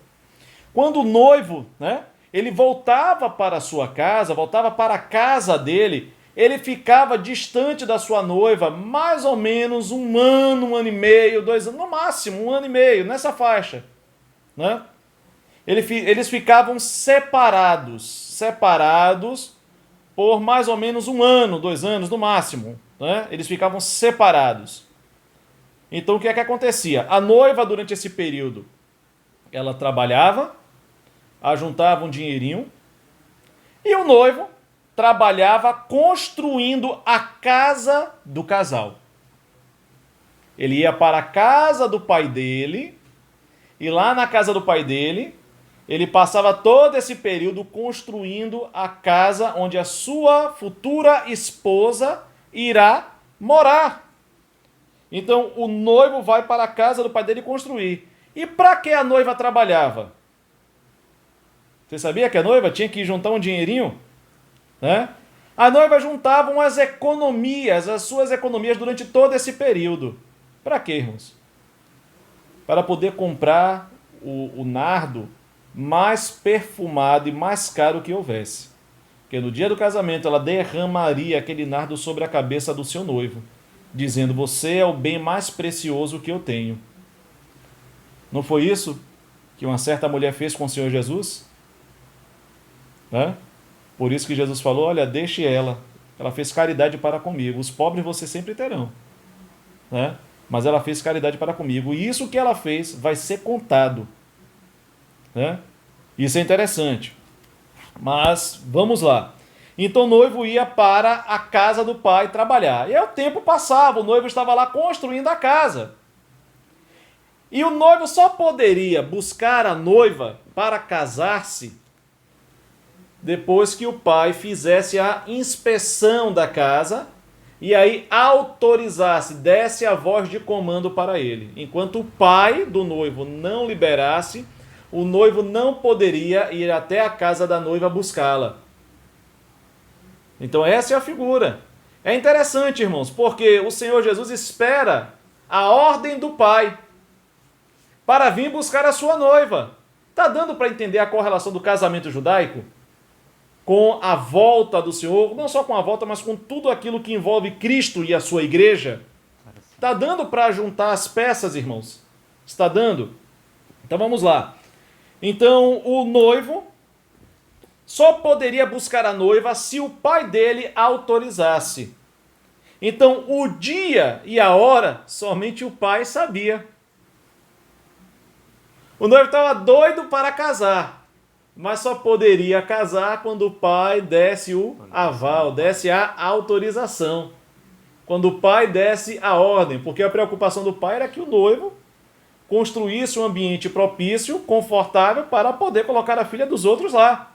Quando o noivo, né, ele voltava para a sua casa, voltava para a casa dele, ele ficava distante da sua noiva mais ou menos 1 ano, 1 ano e meio, 2 anos, no máximo 1 ano e meio, nessa faixa, né? Eles ficavam separados por mais ou menos 1 ano, 2 anos no máximo, né? Eles ficavam separados. Então o que é que acontecia? A noiva, durante esse período, ela trabalhava, ajuntava um dinheirinho, e o noivo trabalhava construindo a casa do casal. Ele ia para a casa do pai dele, e lá na casa do pai dele, ele passava todo esse período construindo a casa onde a sua futura esposa irá morar. Então o noivo vai para a casa do pai dele construir. E para que a noiva trabalhava? Você sabia que a noiva tinha que juntar um dinheirinho, né? A noiva juntava as economias, as suas economias durante todo esse período. Para quê, irmãos? Para poder comprar o nardo mais perfumado e mais caro que houvesse. Porque no dia do casamento ela derramaria aquele nardo sobre a cabeça do seu noivo, dizendo: você é o bem mais precioso que eu tenho. Não foi isso que uma certa mulher fez com o Senhor Jesus? Né? Por isso que Jesus falou: olha, deixe ela fez caridade para comigo, os pobres vocês sempre terão, né? Mas ela fez caridade para comigo, e isso que ela fez vai ser contado, né? Isso é interessante. Mas vamos lá. Então o noivo ia para a casa do pai trabalhar, e aí o tempo passava, o noivo estava lá construindo a casa, e o noivo só poderia buscar a noiva para casar-se depois que o pai fizesse a inspeção da casa e aí autorizasse, desse a voz de comando para ele. Enquanto o pai do noivo não liberasse, o noivo não poderia ir até a casa da noiva buscá-la. Então essa é a figura. É interessante, irmãos, porque o Senhor Jesus espera a ordem do pai para vir buscar a sua noiva. Está dando para entender a correlação do casamento judaico com a volta do Senhor, não só com a volta, mas com tudo aquilo que envolve Cristo e a sua igreja? Está dando para juntar as peças, irmãos? Está dando? Então vamos lá. Então o noivo só poderia buscar a noiva se o pai dele autorizasse. Então o dia e a hora somente o pai sabia. O noivo estava doido para casar, mas só poderia casar quando o pai desse o aval, desse a autorização. Quando o pai desse a ordem, porque a preocupação do pai era que o noivo construísse um ambiente propício, confortável, para poder colocar a filha dos outros lá.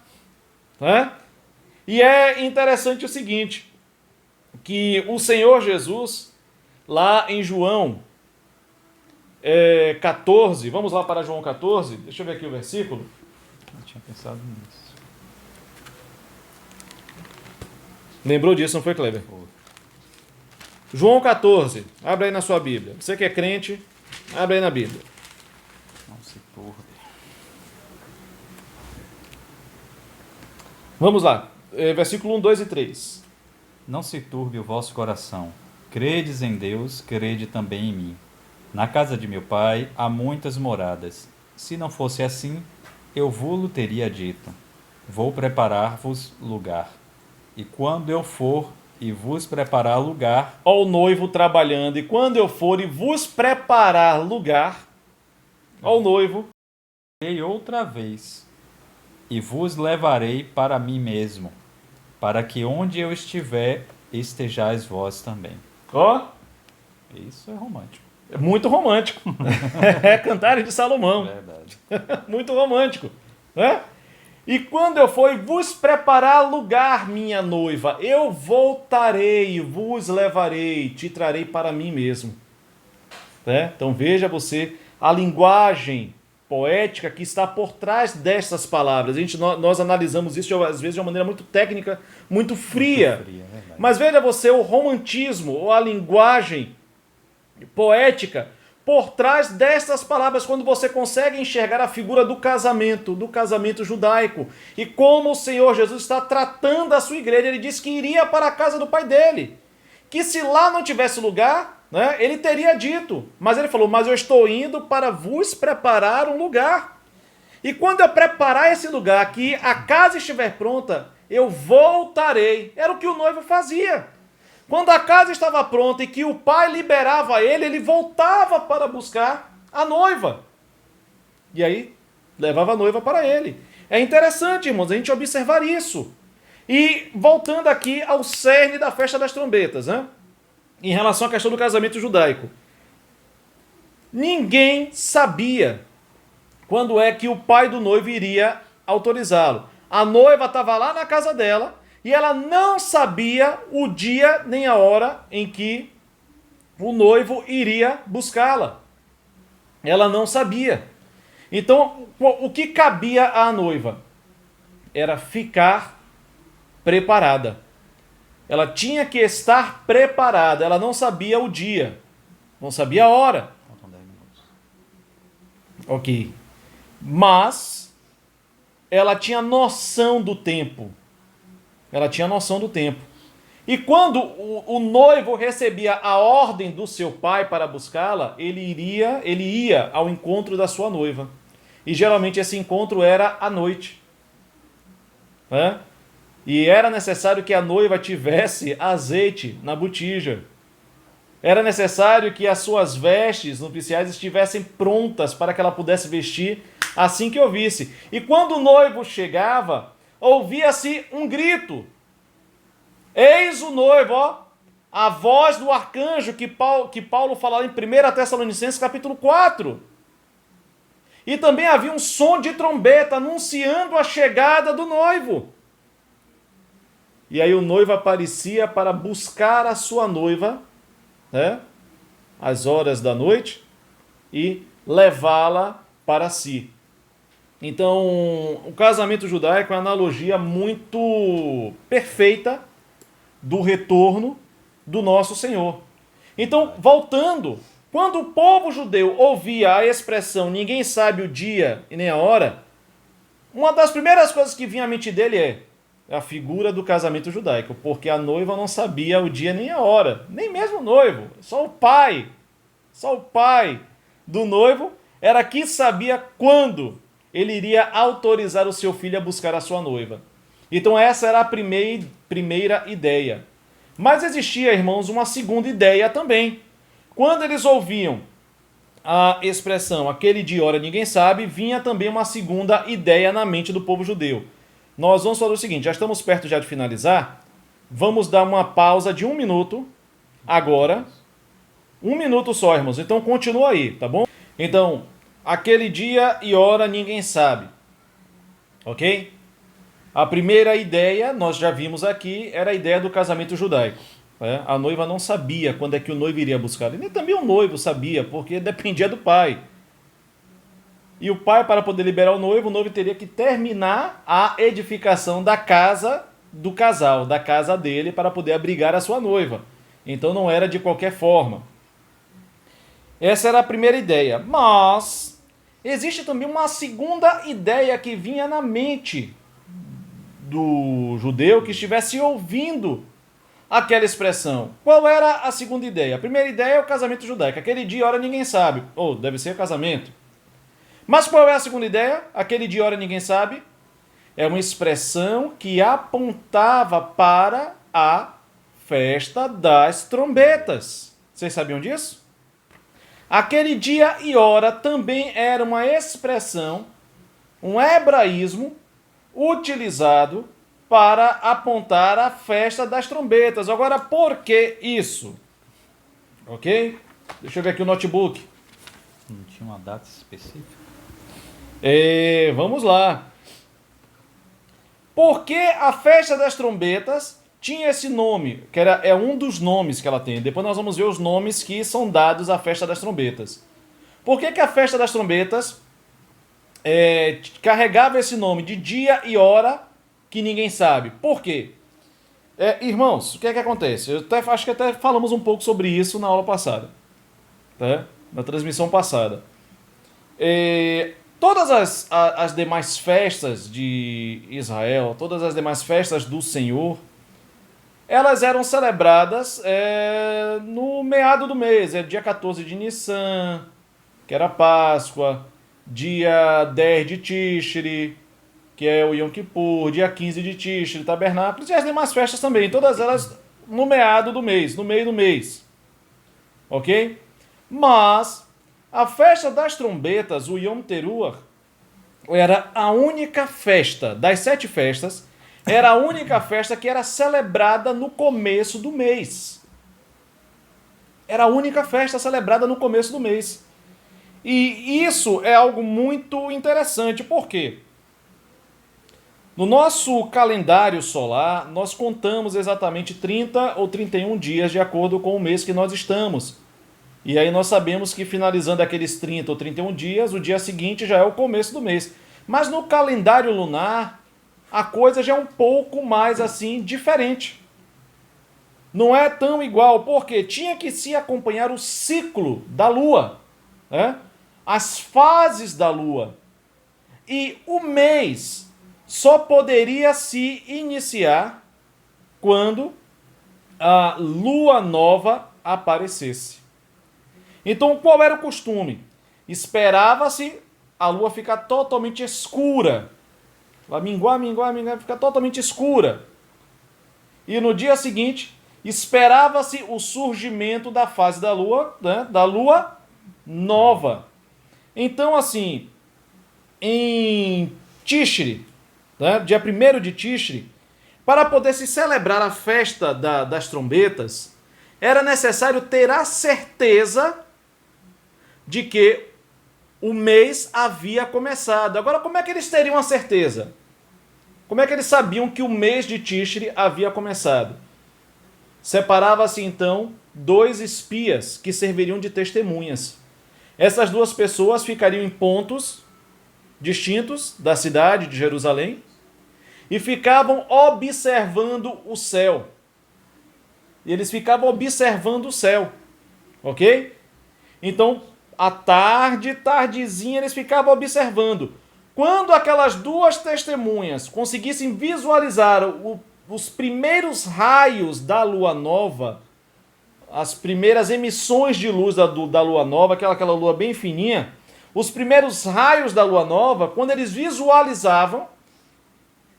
Né? E é interessante o seguinte, que o Senhor Jesus, lá em João 14, vamos lá para João 14, deixa eu ver aqui o versículo. Eu tinha pensado nisso. Lembrou disso, não foi, Kleber? João 14, abre aí na sua Bíblia. Você que é crente, abre aí na Bíblia. Não se turbe. Vamos lá, versículo 1, 2 e 3. Não se turbe o vosso coração. Credes em Deus, crede também em mim. Na casa de meu pai há muitas moradas. Se não fosse assim, eu vou-lo teria dito. Vou preparar-vos lugar. E quando eu for e vos preparar lugar... Ó o noivo trabalhando, e quando eu for e vos preparar lugar, ó o noivo... E outra vez, e vos levarei para mim mesmo, para que onde eu estiver, estejais vós também. Ó, Isso é romântico. é muito romântico. É Cantares de Salomão. Verdade. Muito romântico, né? E quando eu for e vos preparar lugar, minha noiva, eu voltarei, vos levarei, te trarei para mim mesmo. Né? Então veja você a linguagem poética que está por trás destas palavras. Nós analisamos isso às vezes de uma maneira muito técnica, muito fria. Muito fria, é verdade. Mas veja você o romantismo ou a linguagem poética por trás destas palavras, quando você consegue enxergar a figura do casamento judaico, e como o Senhor Jesus está tratando a sua igreja. Ele disse que iria para a casa do pai dele, que se lá não tivesse lugar, né, ele teria dito, mas ele falou: mas eu estou indo para vos preparar um lugar, e quando eu preparar esse lugar, que a casa estiver pronta, eu voltarei. Era o que o noivo fazia. Quando a casa estava pronta e que o pai liberava ele, ele voltava para buscar a noiva. E aí, levava a noiva para ele. É interessante, irmãos, a gente observar isso. E voltando aqui ao cerne da festa das trombetas, né? Em relação à questão do casamento judaico. Ninguém sabia quando é que o pai do noivo iria autorizá-lo. A noiva estava lá na casa dela, e ela não sabia o dia nem a hora em que o noivo iria buscá-la. Ela não sabia. Então, o que cabia à noiva? Era ficar preparada. Ela tinha que estar preparada. Ela não sabia o dia, não sabia a hora. Faltam 10 minutos. Ok. Mas ela tinha noção do tempo. Ela tinha noção do tempo. E quando o noivo recebia a ordem do seu pai para buscá-la, ele ia ao encontro da sua noiva. E geralmente esse encontro era à noite. Né? E era necessário que a noiva tivesse azeite na botija. Era necessário que as suas vestes nupciais estivessem prontas para que ela pudesse vestir assim que ouvisse. E quando o noivo chegava, ouvia-se um grito. Eis o noivo, ó, a voz do arcanjo que Paulo fala em 1 Tessalonicenses capítulo 4. E também havia um som de trombeta anunciando a chegada do noivo. E aí o noivo aparecia para buscar a sua noiva, né, às horas da noite, e levá-la para si. Então, o casamento judaico é uma analogia muito perfeita do retorno do nosso Senhor. Então, voltando, quando o povo judeu ouvia a expressão ninguém sabe o dia e nem a hora, uma das primeiras coisas que vinha à mente dele é a figura do casamento judaico, porque a noiva não sabia o dia nem a hora, nem mesmo o noivo, só o pai do noivo era que sabia quando ele iria autorizar o seu filho a buscar a sua noiva. Então essa era a primeira ideia. Mas existia, irmãos, uma segunda ideia também. Quando eles ouviam a expressão aquele dia, hora, ninguém sabe, vinha também uma segunda ideia na mente do povo judeu. Nós vamos fazer o seguinte, já estamos perto já de finalizar, vamos dar uma pausa de 1 minuto, agora, 1 minuto só, irmãos, então continua aí, tá bom? Então, aquele dia e hora ninguém sabe, ok? A primeira ideia, nós já vimos aqui, era a ideia do casamento judaico. Né? A noiva não sabia quando é que o noivo iria buscar. E nem também o noivo sabia, porque dependia do pai. E o pai, para poder liberar o noivo teria que terminar a edificação da casa do casal, da casa dele, para poder abrigar a sua noiva. Então não era de qualquer forma. Essa era a primeira ideia. Mas existe também uma segunda ideia que vinha na mente do judeu que estivesse ouvindo aquela expressão. Qual era a segunda ideia? A primeira ideia é o casamento judaico. Aquele dia, hora, ninguém sabe. Ou deve ser o casamento. Mas qual é a segunda ideia? Aquele dia, hora, ninguém sabe. É uma expressão que apontava para a festa das trombetas. Vocês sabiam disso? Aquele dia e hora também era uma expressão, um hebraísmo, utilizado para apontar a festa das trombetas. Agora, por que isso? Ok? Deixa eu ver aqui o notebook. Não tinha uma data específica? Vamos lá. Por que a festa das trombetas tinha esse nome? Que é um dos nomes que ela tem. Depois nós vamos ver os nomes que são dados à festa das trombetas. Por que a festa das trombetas carregava esse nome de dia e hora que ninguém sabe? Por quê? Irmãos, o que é que acontece? Acho que até falamos um pouco sobre isso na aula passada, tá? Na transmissão passada. Todas as demais festas de Israel, todas as demais festas do Senhor, elas eram celebradas no meado do mês, dia 14 de Nissan, que era Páscoa, dia 10 de Tishri, que é o Yom Kippur, dia 15 de Tishri, Tabernáculos, e as demais festas também, todas elas no meado do mês, no meio do mês. Ok? Mas a festa das trombetas, o Yom Teruah, era a única festa das 7 festas, era a única festa que era celebrada no começo do mês. Era a única festa celebrada no começo do mês. E isso é algo muito interessante, por quê? No nosso calendário solar, nós contamos exatamente 30 ou 31 dias de acordo com o mês que nós estamos. E aí nós sabemos que finalizando aqueles 30 ou 31 dias, o dia seguinte já é o começo do mês. Mas no calendário lunar, a coisa já é um pouco mais assim diferente. Não é tão igual, porque tinha que se acompanhar o ciclo da lua, né? As fases da lua. E o mês só poderia se iniciar quando a lua nova aparecesse. Então, qual era o costume? Esperava-se a lua ficar totalmente escura. Vai minguar, ficar totalmente escura. E no dia seguinte, esperava-se o surgimento da fase da lua, né, da lua nova. Então, assim, em Tishri, né, dia 1º de Tishri, para poder se celebrar a festa das trombetas, era necessário ter a certeza de que o mês havia começado. Agora, como é que eles teriam a certeza? Como é que eles sabiam que o mês de Tishri havia começado? Separava-se então 2 espias que serviriam de testemunhas. Essas 2 pessoas ficariam em pontos distintos da cidade de Jerusalém e ficavam observando o céu. E eles ficavam observando o céu, ok? Então, à tardezinha, eles ficavam observando. Quando aquelas 2 testemunhas conseguissem visualizar os primeiros raios da lua nova, as primeiras emissões de luz da lua nova, aquela lua bem fininha, os primeiros raios da lua nova, quando eles visualizavam,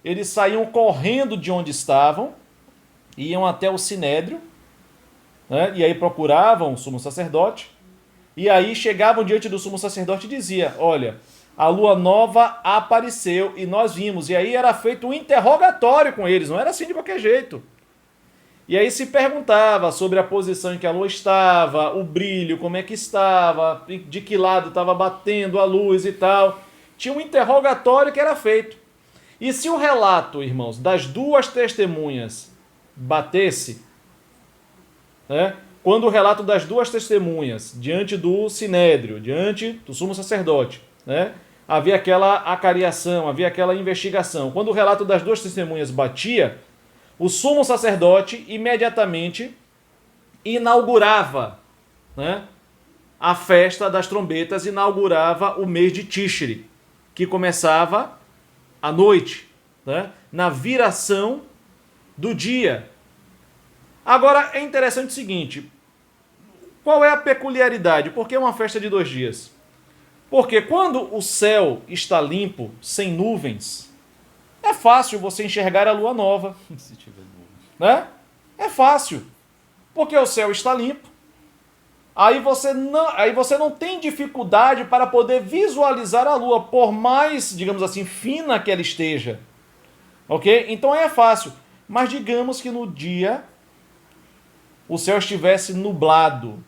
eles saíam correndo de onde estavam, iam até o Sinédrio, né? E aí procuravam o sumo sacerdote, e aí chegavam diante do sumo sacerdote e dizia: olha, a lua nova apareceu e nós vimos. E aí era feito um interrogatório com eles, não era assim de qualquer jeito. E aí se perguntava sobre a posição em que a lua estava, o brilho, como é que estava, de que lado estava batendo a luz e tal. Tinha um interrogatório que era feito. E se o relato, irmãos, das 2 testemunhas batesse, né? Quando o relato das 2 testemunhas, diante do Sinédrio, diante do sumo sacerdote, né? Havia aquela acariação, havia aquela investigação. Quando o relato das 2 testemunhas batia, o sumo sacerdote imediatamente inaugurava, né, a festa das trombetas, inaugurava o mês de Tishri, que começava à noite, né, na viração do dia. Agora é interessante o seguinte: qual é a peculiaridade? Por que uma festa de 2 dias? Porque quando o céu está limpo, sem nuvens, é fácil você enxergar a lua nova. Se tiver nuvem. Né? É fácil. Porque o céu está limpo. Aí você não tem dificuldade para poder visualizar a lua, por mais, digamos assim, fina que ela esteja. Ok? Então é fácil. Mas digamos que no dia o céu estivesse nublado.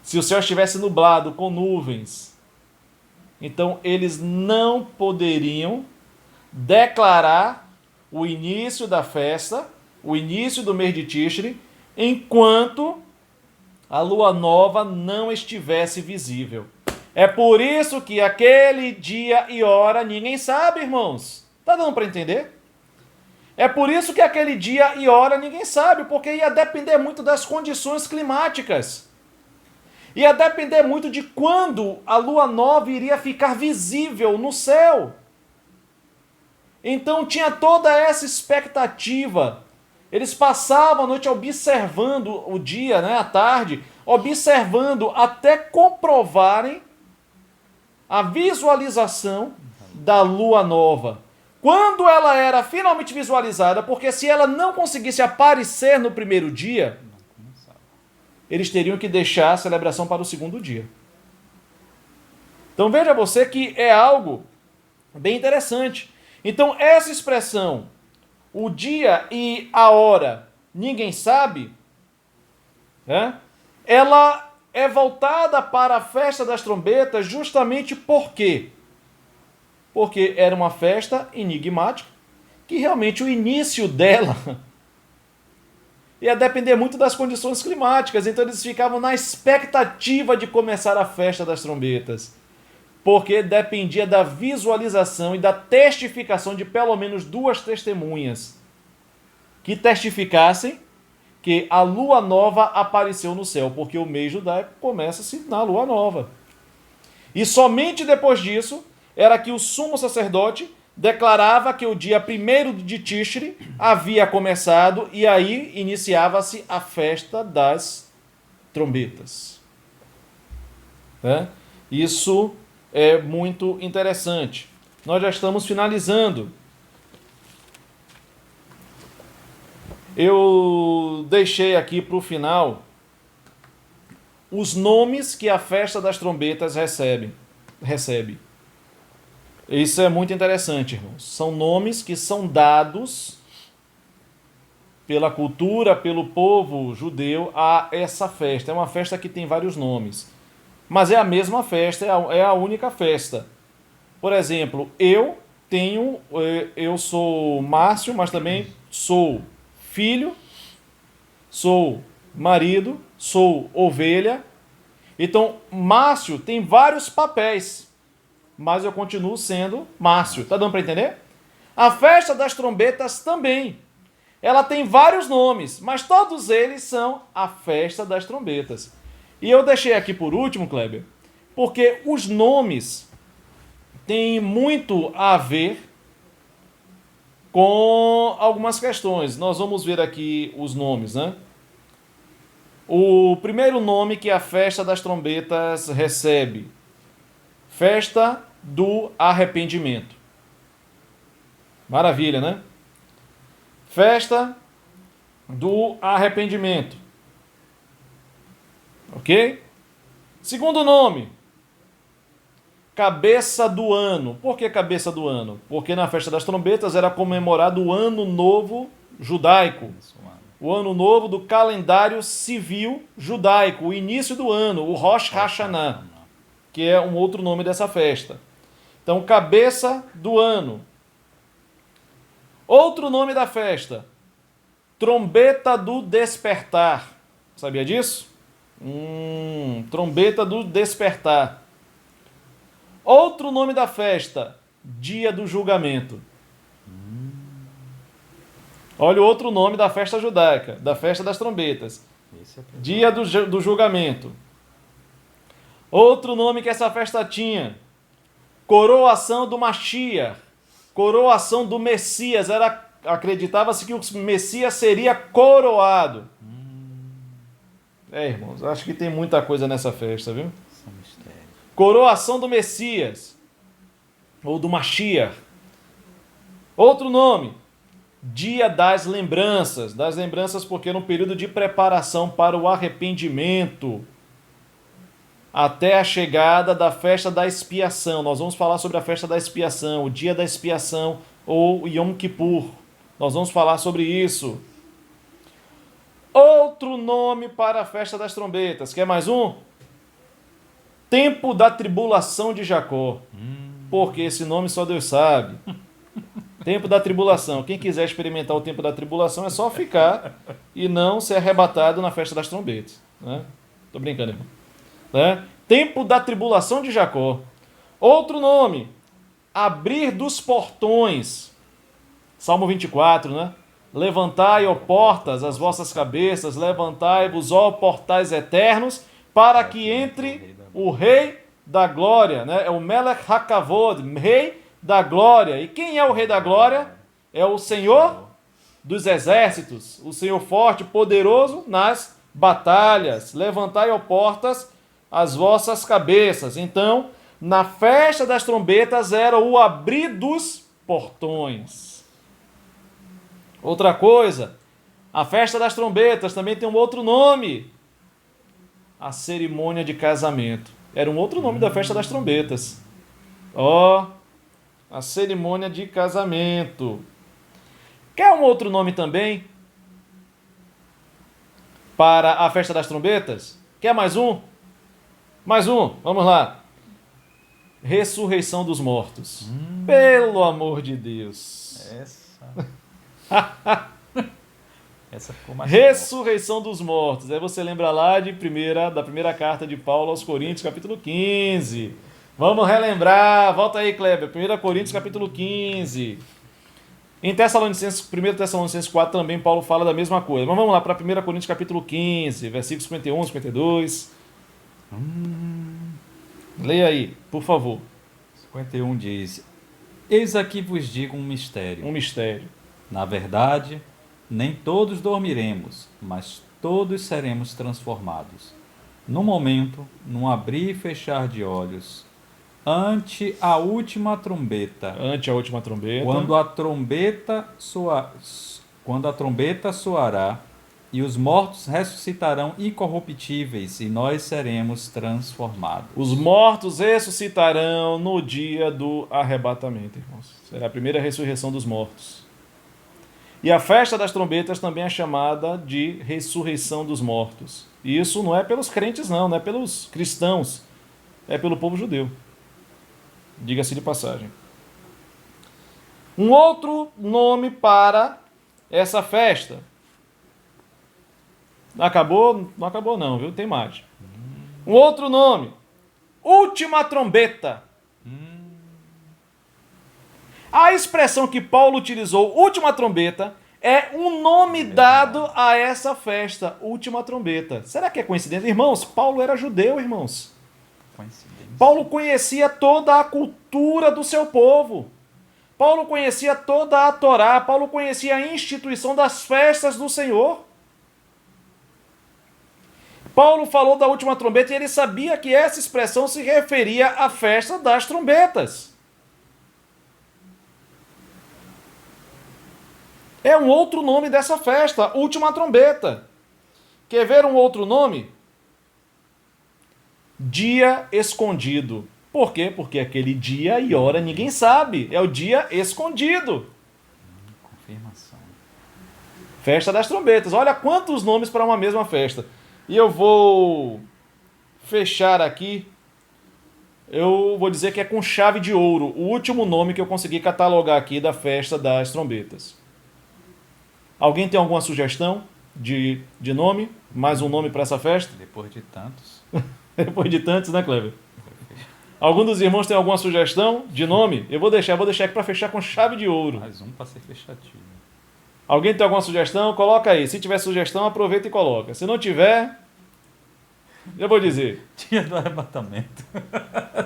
Se o céu estivesse nublado com nuvens, então eles não poderiam declarar o início da festa, o início do mês de Tishri, enquanto a lua nova não estivesse visível. É por isso que aquele dia e hora ninguém sabe, irmãos. Tá dando para entender? É por isso que aquele dia e hora ninguém sabe, porque ia depender muito das condições climáticas. Ia depender muito de quando a lua nova iria ficar visível no céu. Então tinha toda essa expectativa. Eles passavam a noite observando o dia, né, à tarde, observando até comprovarem a visualização da lua nova. Quando ela era finalmente visualizada, porque se ela não conseguisse aparecer no primeiro dia, eles teriam que deixar a celebração para o segundo dia. Então veja você que é algo bem interessante. Então essa expressão, o dia e a hora, ninguém sabe, né? Ela é voltada para a festa das trombetas justamente por quê? Porque era uma festa enigmática, que realmente o início dela ia depender muito das condições climáticas. Então eles ficavam na expectativa de começar a festa das trombetas, porque dependia da visualização e da testificação de pelo menos 2 testemunhas. que testificassem que a lua nova apareceu no céu, porque o mês judaico começa-se na lua nova. E somente depois disso era que o sumo sacerdote declarava que o dia 1º de Tishri havia começado e aí iniciava-se a festa das trombetas. Isso é muito interessante. Nós já estamos finalizando. Eu deixei aqui para o final os nomes que a festa das trombetas recebe. Isso é muito interessante, irmãos. São nomes que são dados pela cultura, pelo povo judeu a essa festa. É uma festa que tem vários nomes. Mas é a mesma festa, é a única festa. Por exemplo, eu sou Márcio, mas também sou filho, sou marido, sou ovelha. Então, Márcio tem vários papéis, mas eu continuo sendo Márcio. Tá dando para entender? A festa das trombetas também. Ela tem vários nomes, mas todos eles são a festa das trombetas. E eu deixei aqui por último, Kleber, porque os nomes têm muito a ver com algumas questões. Nós vamos ver aqui os nomes, né? O primeiro nome que a festa das trombetas recebe: Festa do Arrependimento. Maravilha, né? Festa do Arrependimento. Ok? Segundo nome: Cabeça do Ano. Por que Cabeça do Ano? Porque na festa das trombetas era comemorado o Ano Novo Judaico. O Ano Novo do calendário civil judaico. O início do ano, o Rosh Hashanah, que é um outro nome dessa festa. Então, Cabeça do Ano. Outro nome da festa: Trombeta do Despertar. Sabia disso? Trombeta do Despertar. Outro nome da festa: Dia do Julgamento. Olha o outro nome da festa judaica, da festa das trombetas: Dia do Julgamento. Outro nome que essa festa tinha: Coroação do Mashiach, coroação do Messias. Acreditava-se que o Messias seria coroado. Irmãos, acho que tem muita coisa nessa festa, viu? Coroação do Messias, ou do Mashiach. Outro nome: Dia das Lembranças. Das lembranças porque no período de preparação para o arrependimento, até a chegada da festa da expiação. Nós vamos falar sobre a festa da expiação, o dia da expiação, ou Yom Kippur. Nós vamos falar sobre isso. Outro nome para a festa das trombetas. Quer mais um? Tempo da Tribulação de Jacó. Porque esse nome só Deus sabe. Tempo da Tribulação. Quem quiser experimentar o tempo da tribulação é só ficar e não ser arrebatado na festa das trombetas. Né? Tô brincando, irmão. Né? Tempo da Tribulação de Jacó. Outro nome: Abrir dos Portões. Salmo 24, né? Levantai, ó portas, as vossas cabeças, levantai-vos, ó portais eternos, para que entre o Rei da Glória, né? É o Melech HaKavod, Rei da Glória. E quem é o Rei da Glória? É o Senhor dos Exércitos, o Senhor forte, poderoso nas batalhas. Levantai, ó portas, as vossas cabeças. Então, na festa das trombetas era o abrir dos portões. Outra coisa, a festa das trombetas também tem um outro nome: a cerimônia de casamento. Era um outro nome da festa das trombetas. A cerimônia de casamento. Quer um outro nome também para a festa das trombetas? Quer mais um? Mais um, vamos lá. Ressurreição dos mortos. Pelo amor de Deus. Essa ficou mais Ressurreição dos mortos. Aí você lembra lá da primeira carta de Paulo aos Coríntios, capítulo 15. Vamos relembrar. Volta aí, Kleber. 1 Coríntios, capítulo 15. Em Tessalonicenses, 1 Tessalonicenses 4 também Paulo fala da mesma coisa. Mas vamos lá para 1 Coríntios capítulo 15, versículos 51, 52. Leia aí, por favor. 51 diz: Eis aqui vos digo um mistério. Um mistério. Na verdade, nem todos dormiremos, mas todos seremos transformados. No momento, num abrir e fechar de olhos, ante a última trombeta. Ante a última trombeta. Quando a trombeta soará, e os mortos ressuscitarão incorruptíveis, e nós seremos transformados. Os mortos ressuscitarão no dia do arrebatamento, irmãos. Será a primeira ressurreição dos mortos. E a festa das trombetas também é chamada de ressurreição dos mortos. E isso não é pelos crentes, não é pelos cristãos. É pelo povo judeu. Diga-se de passagem. Um outro nome para essa festa. Acabou? Não acabou não, viu? Tem mais. Um outro nome. Última trombeta. A expressão que Paulo utilizou, última trombeta, é um nome dado a essa festa, última trombeta. Será que é coincidência? Irmãos, Paulo era judeu, irmãos. Paulo conhecia toda a cultura do seu povo. Paulo conhecia toda a Torá. Paulo conhecia a instituição das festas do Senhor. Paulo falou da última trombeta e ele sabia que essa expressão se referia à festa das trombetas. É um outro nome dessa festa, última trombeta. Quer ver um outro nome? Dia escondido. Por quê? Porque aquele dia e hora ninguém sabe. É o dia escondido. Confirmação. Festa das trombetas. Olha quantos nomes para uma mesma festa. E eu vou fechar aqui. Eu vou dizer que é com chave de ouro. O último nome que eu consegui catalogar aqui da festa das trombetas. Alguém tem alguma sugestão de nome? Mais um nome para essa festa? Depois de tantos. Depois de tantos, né, Cleber? Algum dos irmãos tem alguma sugestão de nome? Eu vou deixar aqui para fechar com chave de ouro. Mais um para ser fechativo. Alguém tem alguma sugestão? Coloca aí. Se tiver sugestão, aproveita e coloca. Se não tiver, eu vou dizer. Dia do arrebatamento.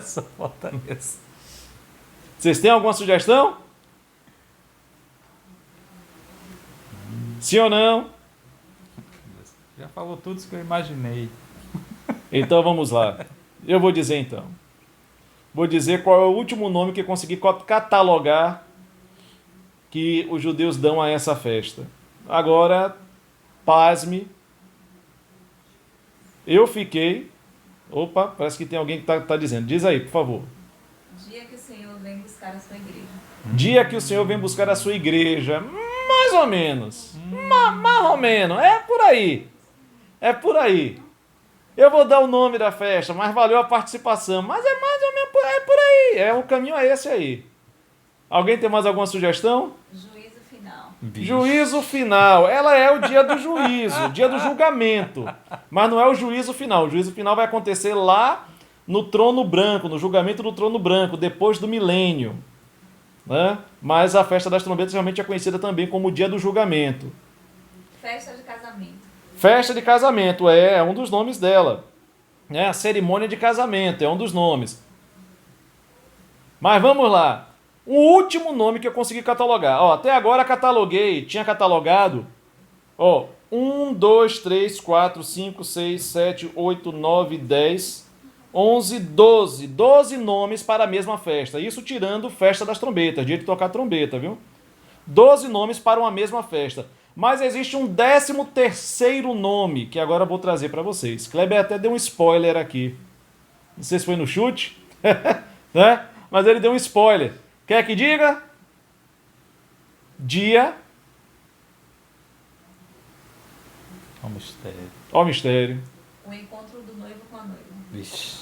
Só falta isso. Vocês têm alguma sugestão? Sim ou não? Já falou tudo isso que eu imaginei. Então vamos lá. Eu vou dizer então. Vou dizer qual é o último nome que eu consegui catalogar que os judeus dão a essa festa. Agora, pasme. Eu fiquei... Opa, parece que tem alguém que está dizendo. Diz aí, por favor. Dia que o Senhor vem buscar a sua igreja. Dia que o Senhor vem buscar a sua igreja. Mais ou menos. Mais ou menos. É por aí. É por aí. Eu vou dar o nome da festa, mas valeu a participação. Mas é mais ou menos por aí. O caminho é esse aí. Alguém tem mais alguma sugestão? Juízo final. Juízo final. Ela é o dia do juízo, o dia do julgamento. Mas não é o juízo final. O juízo final vai acontecer lá no trono branco, no julgamento do trono branco, depois do milênio. Né? Mas a festa das trombetas realmente é conhecida também como o dia do julgamento. Festa de casamento. Festa de casamento é um dos nomes dela. A cerimônia de casamento é um dos nomes. Mas vamos lá. O último nome que eu consegui catalogar. Até agora tinha catalogado 1, 2, 3, 4, 5, 6, 7, 8, 9, 10, 11, 12. 12 nomes para a mesma festa. Isso tirando festa das trombetas, dia de tocar trombeta, viu? 12 nomes para uma mesma festa. Mas existe um 13º nome, que agora eu vou trazer para vocês. Kleber até deu um spoiler aqui. Não sei se foi no chute, né? Mas ele deu um spoiler. Quer que diga? Dia... Ó mistério. Ó mistério. O encontro do noivo com a noiva. Vixe.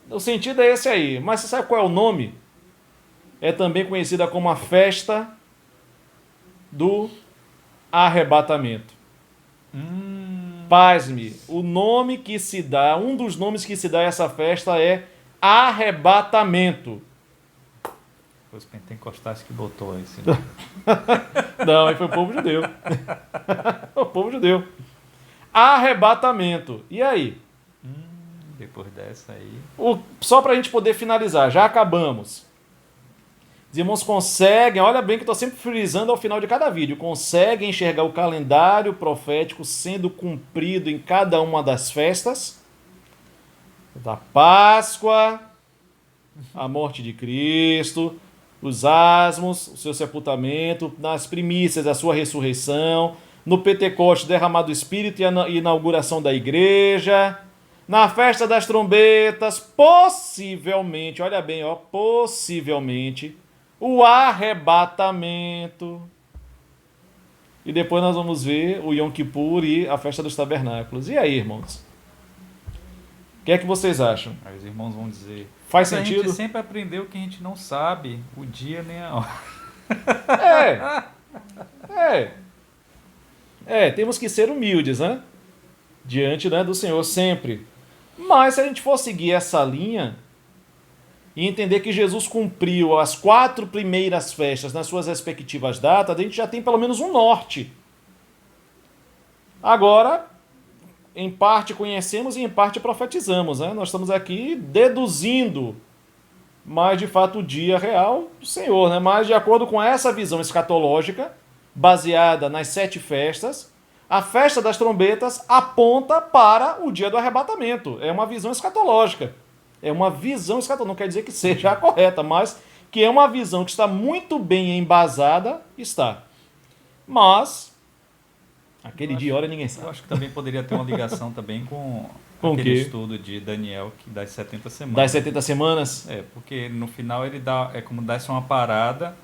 O sentido é esse aí. Mas você sabe qual é o nome? É também conhecida como a festa do arrebatamento. Pasme, o nome que se dá, um dos nomes que se dá a essa festa é arrebatamento. Foi os pentecostais que botou esse. Não, aí foi o povo judeu. O povo judeu. Arrebatamento. E aí? Depois dessa aí. Só para a gente poder finalizar, já acabamos. Os irmãos conseguem, olha bem que eu estou sempre frisando ao final de cada vídeo, conseguem enxergar o calendário profético sendo cumprido em cada uma das festas? Da Páscoa, a morte de Cristo, os asmos, o seu sepultamento, nas primícias da sua ressurreição, no Pentecoste derramado do Espírito e a inauguração da igreja, na festa das trombetas, possivelmente, olha bem, ó, possivelmente, o arrebatamento. E depois nós vamos ver o Yom Kippur e a festa dos tabernáculos. E aí, irmãos? O que é que vocês acham? Aí os irmãos vão dizer. Faz "Mas sentido? A gente sempre aprendeu que a gente não sabe o dia nem a hora." Temos que ser humildes, né? Diante, né, do Senhor sempre. Mas se a gente for seguir essa linha e entender que Jesus cumpriu as 4 primeiras festas nas suas respectivas datas, a gente já tem pelo menos um norte. Agora, em parte conhecemos e em parte profetizamos, né? Nós estamos aqui deduzindo, mas de fato o dia real do Senhor, né? Mas de acordo com essa visão escatológica, baseada nas 7 festas, a festa das trombetas aponta para o dia do arrebatamento. É uma visão escatológica. É uma visão escatológica. Não quer dizer que seja a correta, mas que é uma visão que está muito bem embasada, está. Mas aquele dia e hora ninguém Eu sabe. acho que também poderia ter uma ligação também com Com aquele o quê? estudo de Daniel das 70 semanas. Das 70 semanas? Porque no final ele dá, é como dar uma parada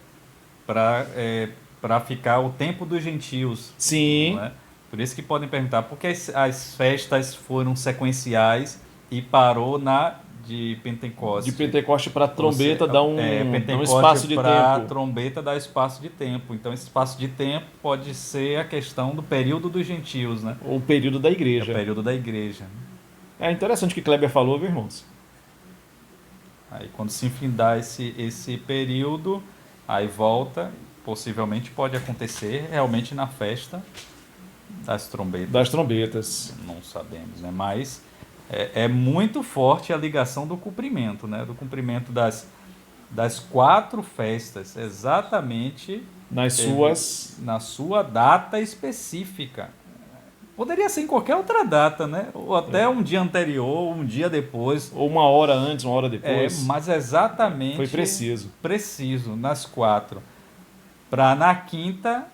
para ficar o tempo dos gentios. Sim. Não é? Por isso que podem perguntar por que as festas foram sequenciais e parou na de Pentecoste. De Pentecoste para trombeta dá um Pentecoste espaço de pra tempo. trombeta dá espaço de tempo. Então esse espaço de tempo pode ser a questão do período dos gentios, né? O período da É igreja. o período da igreja. É interessante o que Kleber falou, viu, irmãos? Aí quando se enfindar esse período, aí volta, possivelmente pode acontecer realmente na festa das trombetas. Das trombetas. Não sabemos, né? Mas é muito forte a ligação do cumprimento, né? Do cumprimento das 4 festas, exatamente Na sua data específica. Poderia ser em qualquer outra data, né? Ou até um dia anterior, um dia depois. Ou uma hora antes, uma hora depois. Mas exatamente... Foi preciso. Preciso, nas 4. Para na quinta...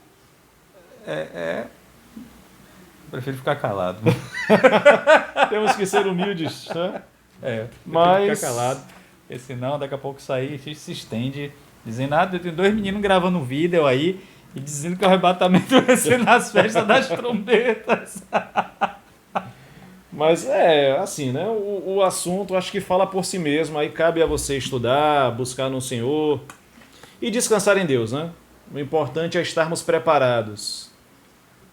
Prefiro ficar calado. Temos que ser humildes, né? Mas... ficar calado. Porque senão, daqui a pouco sair, a gente se estende. Dizendo, tem 2 meninos gravando um vídeo aí e dizendo que o arrebatamento vai ser nas festas das trombetas. Mas assim, né? O assunto acho que fala por si mesmo. Aí cabe a você estudar, buscar no Senhor e descansar em Deus, né? O importante é estarmos preparados,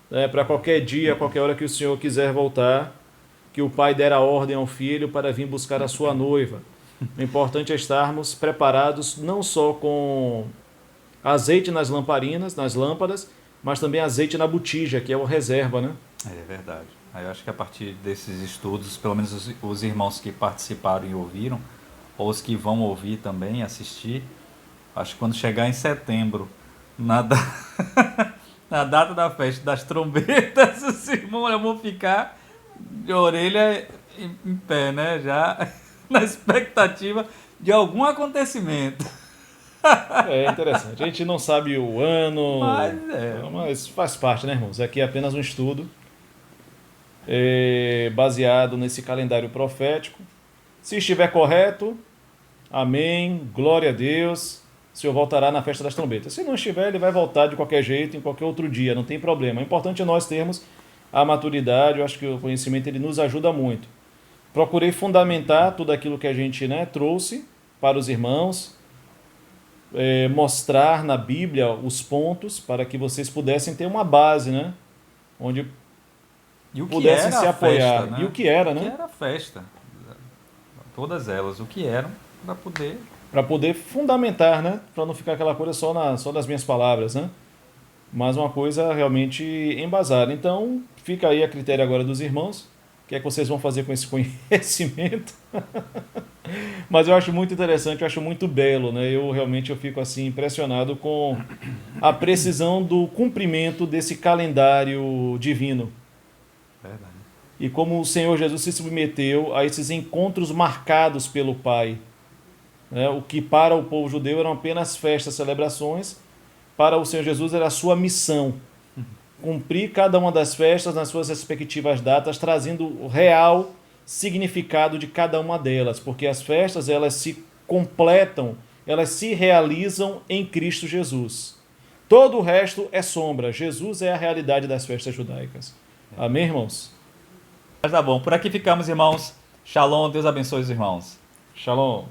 né? Para qualquer dia, qualquer hora que o Senhor quiser voltar, que o Pai dera ordem ao Filho para vir buscar a sua noiva. O importante é estarmos preparados não só com azeite nas lamparinas, nas lâmpadas, mas também azeite na botija, que é o reserva, né? É verdade. Aí eu acho que a partir desses estudos, pelo menos os irmãos que participaram e ouviram, ou os que vão ouvir também, assistir, acho que quando chegar em setembro, na data da festa das trombetas, os irmãos vão ficar de orelha em pé, né? Já na expectativa de algum acontecimento. É interessante. A gente não sabe o ano, mas faz parte, né, irmãos? Aqui é apenas um estudo baseado nesse calendário profético. Se estiver correto, amém, glória a Deus, o Senhor voltará na festa das trombetas. Se não estiver, ele vai voltar de qualquer jeito, em qualquer outro dia, não tem problema. O importante é nós termos a maturidade, eu acho que o conhecimento ele nos ajuda muito. Procurei fundamentar tudo aquilo que a gente, né, trouxe para os irmãos, mostrar na Bíblia os pontos para que vocês pudessem ter uma base, né, onde pudessem se apoiar. Festa, né? E o que era, né? O que era a festa? Todas elas, o que eram, para poder para poder fundamentar, né? Para não ficar aquela coisa só das minhas palavras, né? Mas uma coisa realmente embasada. Então, fica aí a critério agora dos irmãos. O que é que vocês vão fazer com esse conhecimento? Mas eu acho muito interessante, eu acho muito belo, né? Eu fico assim impressionado com a precisão do cumprimento desse calendário divino. Verdade. E como o Senhor Jesus se submeteu a esses encontros marcados pelo Pai, né? O que para o povo judeu eram apenas festas, celebrações, para o Senhor Jesus era a sua missão. Cumprir cada uma das festas nas suas respectivas datas, trazendo o real significado de cada uma delas, porque as festas elas se completam, elas se realizam em Cristo Jesus. Todo o resto é sombra. Jesus é a realidade das festas judaicas. Amém, irmãos? Mas tá bom, por aqui ficamos, irmãos. Shalom, Deus abençoe os irmãos. Shalom.